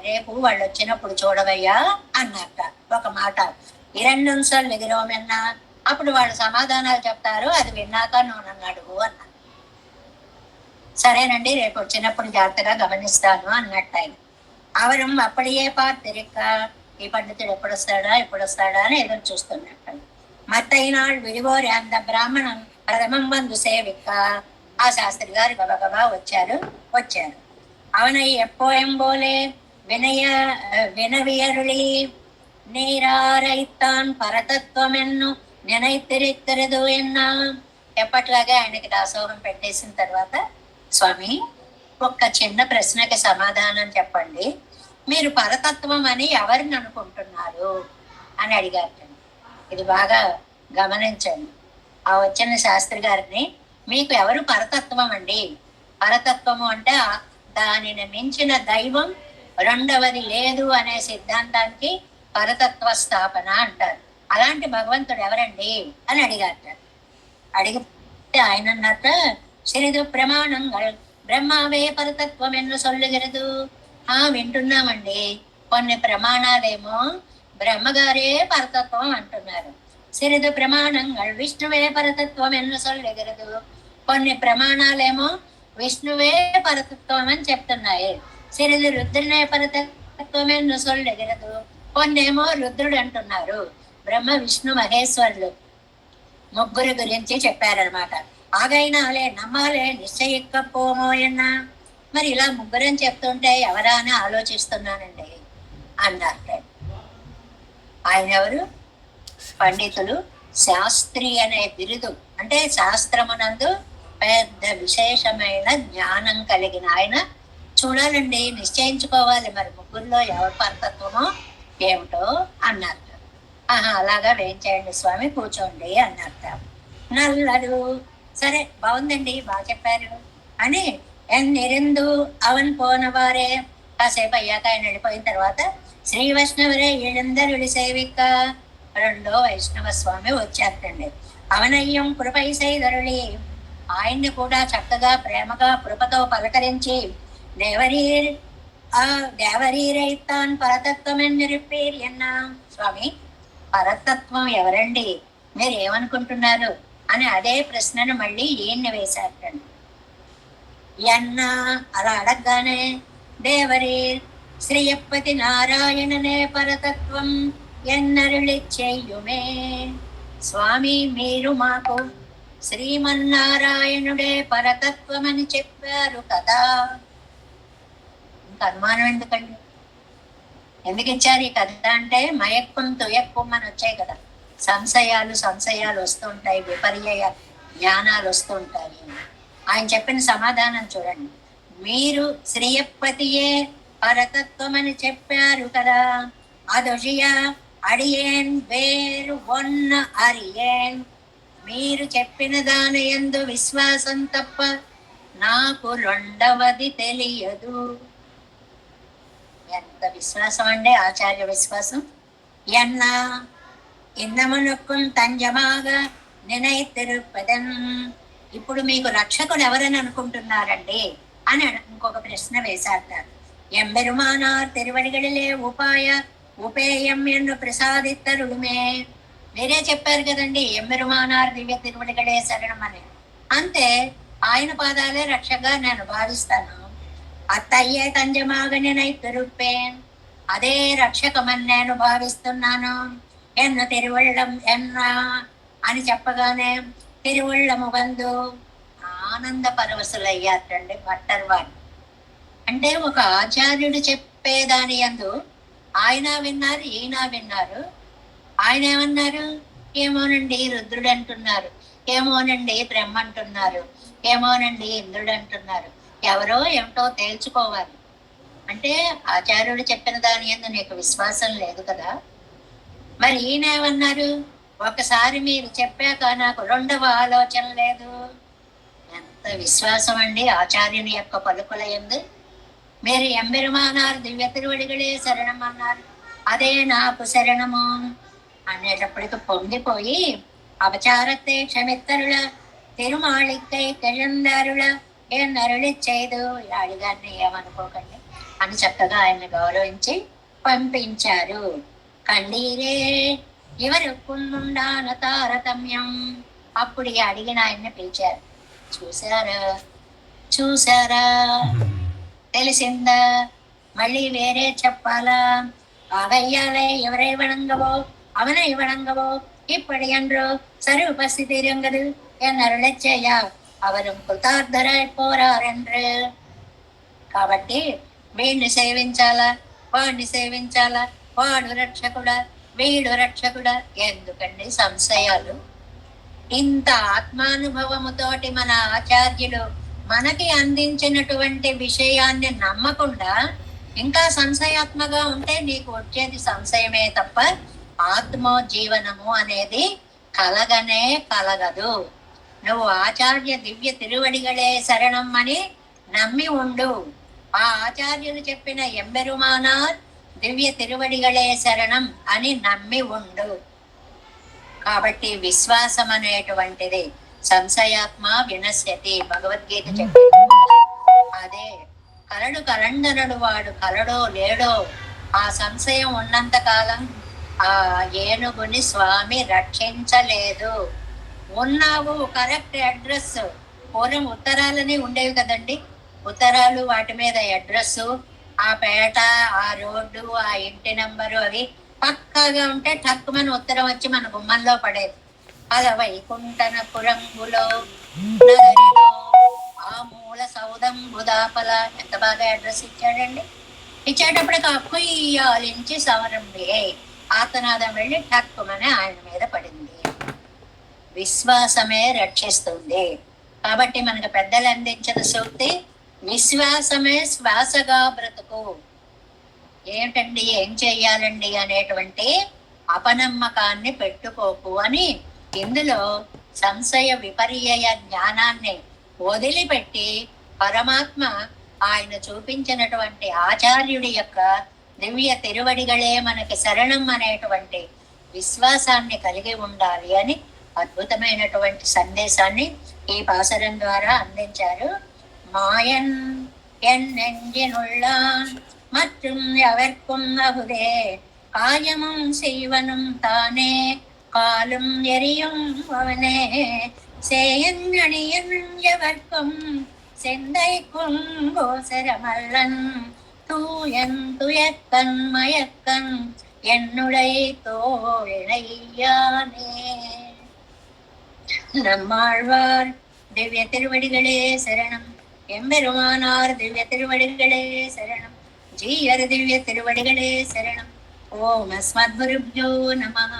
రేపు వాళ్ళు వచ్చినప్పుడు చూడవయ్యా అన్నట్ట. ఒక మాట 2 నిమిషాలు ఎగిరోమన్నా. అప్పుడు వాళ్ళు సమాధానాలు చెప్తారు, అది విన్నాక నువ్వు నన్ను అడుగు అన్నా. సరేనండి, రేపు వచ్చినప్పుడు జాగ్రత్తగా గమనిస్తాను అన్నట్టు ఆయన. అవరం అప్పటియే పార్తిరిక్క. ఈ పండితుడు ఎప్పుడు వస్తాడా అని ఎదురు చూస్తున్నట్టు. మత్తైనాడు విడివోరి అంత బ్రాహ్మణం ప్రథమం బంధు సేవిక. ఆ శాస్త్రి గారు గబగబా వచ్చారు. అవనై ఎప్పోయంబోలే వినవియరుళి నీరారైతాన్ పరతత్వమెన్ను నినైతిరిత్తరదు ఎన్నా. ఎప్పట్లాగే ఆయనకి దాసోహం పెట్టేసిన తర్వాత, స్వామి ఒక్క చిన్న ప్రశ్నకి సమాధానం చెప్పండి, మీరు పరతత్వం అని ఎవరిని అనుకుంటున్నారు అని అడిగారు. ఇది బాగా గమనించండి. ఆ వచ్చిన శాస్త్రి గారిని, మీకు ఎవరు పరతత్వం అండి? పరతత్వము అంటే దానిని మించిన దైవం రెండవది లేదు అనే సిద్ధాంతానికి పరతత్వ స్థాపన అంటారు. అలాంటి భగవంతుడు ఎవరండి అని అడిగారట. అడిగితే ఆయన అన్నట్ట, సిరిదు ప్రమాణంగా బ్రహ్మావే పరతత్వం ఎన్ను సొల్లుగిరదు. వింటున్నామండి, కొన్ని ప్రమాణాలేమో బ్రహ్మగారే పరతత్వం అంటున్నారు. సిరిదు ప్రమాణంగా విష్ణువే పరతత్వం ఎన్ను సొల్లుగిరదు. కొన్ని ప్రమాణాలేమో విష్ణువే పరతత్వం అని చెప్తున్నాయి. సిరిదు రుద్రునే పరతత్వం ఎన్ను సొల్లుగిరదు. కొన్నేమో రుద్రుడు అంటున్నారు. బ్రహ్మ విష్ణు మహేశ్వరులు ముగ్గురు గురించి చెప్పారనమాట. ఆగైనాలే నమ్మాలే నిశ్చయిక్కపోమో ఎన్నా. మరి ఇలా ముగ్గురని చెప్తుంటే ఎవరా అని ఆలోచిస్తున్నానండి అన్నారు. ఆయన ఎవరు? పండితులు, శాస్త్రి అనే బిరుదు, అంటే శాస్త్రమునందు పెద్ద విశేషమైన జ్ఞానం కలిగిన ఆయన. చూడాలండి, నిశ్చయించుకోవాలి మరి ముగ్గురులో ఎవరి పరతత్వమో ఏమిటో అన్నారు. అలాగా వేయించేయండి స్వామి, కూర్చోండి అన్నారు. నల్లరు, సరే బాగుందండి, బాగా చెప్పారు అని ఎన్నిరెందు అవన్ పోనవారే. కాసేపు అయ్యాక ఆయన వెళ్ళిపోయిన తర్వాత శ్రీ వైష్ణవరే ఏళ్ళందరు సేవిక, రెండో వైష్ణవ స్వామి వచ్చారండి. అవనయ్యం కృపై సైదరుళి, ఆయన్ని కూడా చక్కగా ప్రేమగా కృపతో పలకరించి దేవరీరైతాన్ పరతత్వం నిరుపేరు అన్నా. స్వామి, పరతత్వం ఎవరండి, మీరు ఏమనుకుంటున్నారు అని అదే ప్రశ్నను మళ్ళీ ఈయన్ని వేశారండి. ఎన్నా అలా అడగగానే దేవరీ శ్రీయప్పతి నారాయణనే పరతత్వం ఎన్నరుళి చెయ్యుమే. స్వామి, మీరు మాకు శ్రీమన్నారాయణుడే పరతత్వం అని చెప్పారు కదా. ఇంకా అనుమానం ఎందుకండి? ఎందుకు ఇచ్చారు ఈ కథ అంటే, మయక్కం తుయక్కం అని వచ్చాయి కదా, సంశయాలు వస్తుంటాయి, విపర్యయ జ్ఞానాలు వస్తుంటాయి. ఆయన చెప్పిన సమాధానం చూడండి. మీరు శ్రీయప్పతియే పరతత్వం అని చెప్పారు కదా, అదొషియ అడియేన్ వేరు ఒన్న అరియేన్. మీరు చెప్పిన దాని యందు విశ్వాసం తప్ప నాకు రెండవది తెలియదు. ఎంత విశ్వాసం అండి, ఆచార్య విశ్వాసం. ఎన్నా ఇన్నమునొక్కం తంజమాగా నినై తిరుపదన్. ఇప్పుడు మీకు రక్షకుడు ఎవరని అనుకుంటున్నారండి అని ఇంకొక ప్రశ్న వేశారు. ఎంబెరుమానార్ తిరువడిగడిలే ఉపాయ ఉపేయం ఎన్ను ప్రసాదిత్తరుడుమే. మీరే చెప్పారు కదండి, ఎంబెరుమానార్ దివ్య తిరువడిగడే శరణం అని. అంతే, ఆయన పాదాలే రక్షగా నేను భావిస్తాను. అత్తయ్యే తంజమాగనినై తిరుప్పేన్, అదే రక్షకమని నేను భావిస్తున్నాను. ఎన్న తిరువళ్ళం ఎన్నా అని చెప్పగానే తిరువళ్ళము బంధు ఆనంద పరవశులయ్యారండి భట్టర్ వారు. అంటే ఒక ఆచార్యుడు చెప్పేదాని యందు ఆయన విన్నారు, ఈయన విన్నారు. ఆయన ఏమన్నారు? ఏమోనండి రుద్రుడు అంటున్నారు, ఏమోనండి బ్రహ్మ అంటున్నారు, ఏమోనండి ఇంద్రుడు అంటున్నారు. ఎవరో ఏమిటో తేల్చుకోవాలి. అంటే ఆచార్యుడు చెప్పిన దాని యందు నీకు విశ్వాసం లేదు కదా. మరి ఈయన ఏమన్నారు? ఒకసారి మీరు చెప్పాక నాకు రెండవ ఆలోచన లేదు. ఎంత విశ్వాసం అండి ఆచార్యుని యొక్క పలుకుల యందు. మీరు ఎంబెరుమానారు దివ్య తిరువడిగడే శరణం అన్నారు, అదే నాకు శరణము అనేటప్పటికి పొంగిపోయి అపచారത്തെ క్షమిత్తరుల తిరుమాళిక్కై కెళ్ళందారుల ఏ నరుళి చేయదు, అడిగారిని ఏమనుకోకండి అని చక్కగా ఆయన్ని గౌరవించి పంపించారు. కండీరే ఎవరు కుండాన తారతమ్యం. అప్పుడు అడిగిన ఆయన్ని పిలిచారు. చూసారా తెలిసిందా, మళ్ళీ వేరే చెప్పాలా? ఆగయ్యాలే ఎవరై వణంగవో அவனை வணங்கவோ இப்படி என்றோ சரி உபஸ்திதி இருந்தது என் அருளச்சையா அவரும் కృతార్థరాయ్ పోరారు என்று. కాబట్టి వీడిని సేవించాలా, వాడిని సేవించాలా, వాడు రక్షకుడా, వీడు రక్షకుడా, ఎందుకండి సంశయాలు? ఇంత ఆత్మానుభవముతోటి మన ఆచార్యులు మనకి అందించినటువంటి విషయాన్ని నమ్మకుండా ఇంకా సంశయాత్మగా ఉంటే నీకు వచ్చేది సంశయమే తప్ప ఆత్మో జీవనము అనేది కలగనే కలగదు. నువ్వు ఆచార్య దివ్య తిరువడిగలే శరణం అని నమ్మి ఉండు. ఆ ఆచార్యులు చెప్పిన ఎంబెరుమానార్ దివ్య తిరువడిగలే శరణం అని నమ్మి ఉండు. కాబట్టి విశ్వాసం అనేటువంటిది సంశయాత్మ వినశ్యతి, భగవద్గీత చెప్పింది అదే. కలడు కలండనడు వాడు కలడో లేడో, ఆ సంశయం ఉన్నంత కాలం ఆ ఏనుగుని స్వామి రక్షించలేదు. ఉన్నావు కరెక్ట్ అడ్రస్. పూర్వం ఉత్తరాలని ఉండేవి కదండి, ఉత్తరాలు వాటి మీద అడ్రస్, ఆ పేట, ఆ రోడ్డు, ఆ ఇంటి నెంబరు అవి పక్కాగా ఉంటే టక్కుమని ఉత్తరం వచ్చి మన గుమ్మంలో పడేది. అలా వైకుంఠనపురంబులో నగరిలో మూల సౌదం బుధాపల. ఎంత బాగా అడ్రస్ ఇచ్చాడండి. ఇచ్చేటప్పటికి అక్కుయ్యాలించి సమరంభే ఆతనాదం వెళ్ళి ఠక్కుమని ఆయన మీద పడింది. విశ్వాసమే రక్షిస్తుంది. కాబట్టి మనకు పెద్దలు అందించిన సూక్తి విశ్వాసమే శ్వాసగా బ్రతుకు. ఏమిటండి, ఏం చెయ్యాలండి అనేటువంటి అపనమ్మకాన్ని పెట్టుకోకు అని ఇందులో సంశయ విపర్యయ జ్ఞానాన్ని వదిలిపెట్టి పరమాత్మ ఆయన చూపించినటువంటి ఆచార్యుడి యొక్క దివ్య తిరువడిగలే మనకి శరణం అనేటువంటి విశ్వాసాన్ని కలిగి ఉండాలి అని అద్భుతమైనటువంటి సందేశాన్ని ఈ పాసరం ద్వారా అందించారు. మాయన్ ఎన్నెంజినుళ్ళాన్ மற்றும் எவர்க்கும் அகுதே காயமும் செய்வனும் தானே காலும் எரியும் அவனே சேயன் எவர்க்கும் செந்தைக்கும் கோசரமல்லன் தூயன் துயக்கன் மயக்கன் என்னுடை தோழையானே. நம்மாழ்வார் திவ்ய திருவடிகளே சரணம். எம்பெருமானார் திவ்ய திருவடிகளே சரணம். ஜீயர் திவ்ய திருவடிகளே சரணம். ஓம் அஸ்மத்குருப்யோ நமः.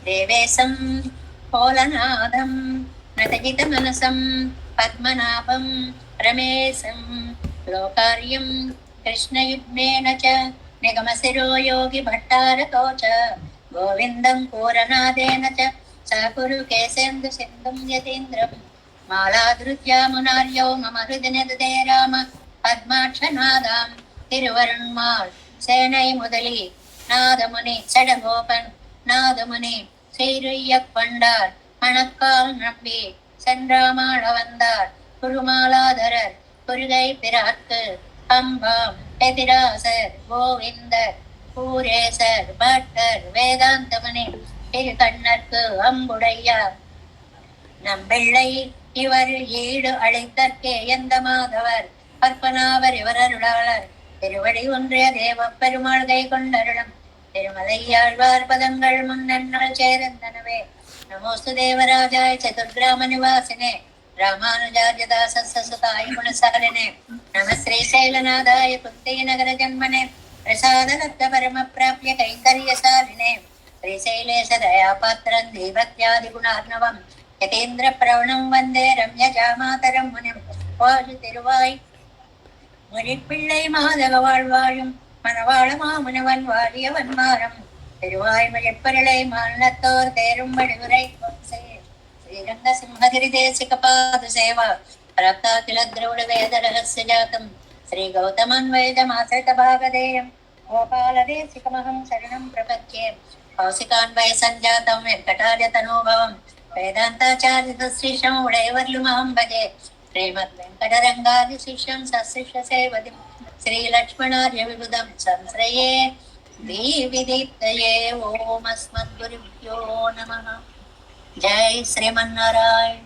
தேவேசம் கோலநாதம் நதகித மனசம் பத்மநாபம் ரமேசம் லோகாரியம் கிருஷ்ணயுக்மேன ச நிகமசிரோ யோகி பட்டாரதோ ச கோவிந்தம் பூரநாதேன ச சகுரு கேசேந்து சிந்தும் யதீந்திரம் மாலாதுருத்யாமுனார்யோ மம ஹிருதனதே ராம பத்மாட்சநாதாம் திருவருண்மாள் சேனை முதலி நாதமுனி சடகோபன் நாதமுனி சீருய்யக் கொண்டார் மணக்கால் நம்பி சென்றாமாள வந்தார் குருமாலாதரர் குருகை பிராக்கு அம்பாம் எதிராசர் கோவிந்தர் பூரேசர் பட்டர் வேதாந்தமுனி திரு கண்ணற்கு அம்புடையார் நம்பிள்ளை இவர் ஈடு அழைத்தற்கே எந்த மாதவர் பற்பனாவர் இவர் அருளாளர் திருவடி ஒன்றிய தேவ பெருமாள் கை கொண்டருளும் திருமலையாழ்வார் பதங்கள் முன்னங்கள் சேர்ந்தனவே. நமோஸ்து தேவராஜாய சதுர்கிராம நிவாசினே ராமானுஜார்யதாசசுதாய குணசாலினே நம ஸ்ரீசைலநாதாய குந்தி நகர ஜன்மனே பிரசாதலப்த பரம பிராப்ய கைங்கரியசாலினே శ్రీశైలేశ దయాపాత్రం దీభక్త్యాది గుణార్ణవం యతీంద్ర ప్రవణం వందే రమ్యజామాతరం మునిం వాజు తిరువాయ్ మునిపిள்ளை మాధవ வாழ்வாயும் மணவாள மாமுனிவன் வாழிய வன்மாரம் திருவாய் மழிப்பொருளை மாநிலத்தோர் தேரும் வடிவுரை ஸ்ரீரங்க சிம்மகிரி தேசிக பாது சேவா பிராப்தாகில திரௌட வேத ரகஸ்ய ஜாதம் ஸ்ரீ கௌதமன் வேதமாசிரித பாகதேயம் கோபால தேசிகமஹம் சரணம் பிரபத்யே కౌశికాన్వయ సంజాతం వెంకటార్య తనోభవం వేదాంతాచార్య శ్రీశం ఉడయవర్లుమహం భజే శ్రీమద్ వెంకటరంగాది శిష్యం సశిష్య సేవది శ్రీలక్ష్మణార్య విబుధం సంశ్రయే దీవిదీప్తయే. ఓం అస్మద్గురుభ్యో నమః. జై శ్రీమన్నారాయణ.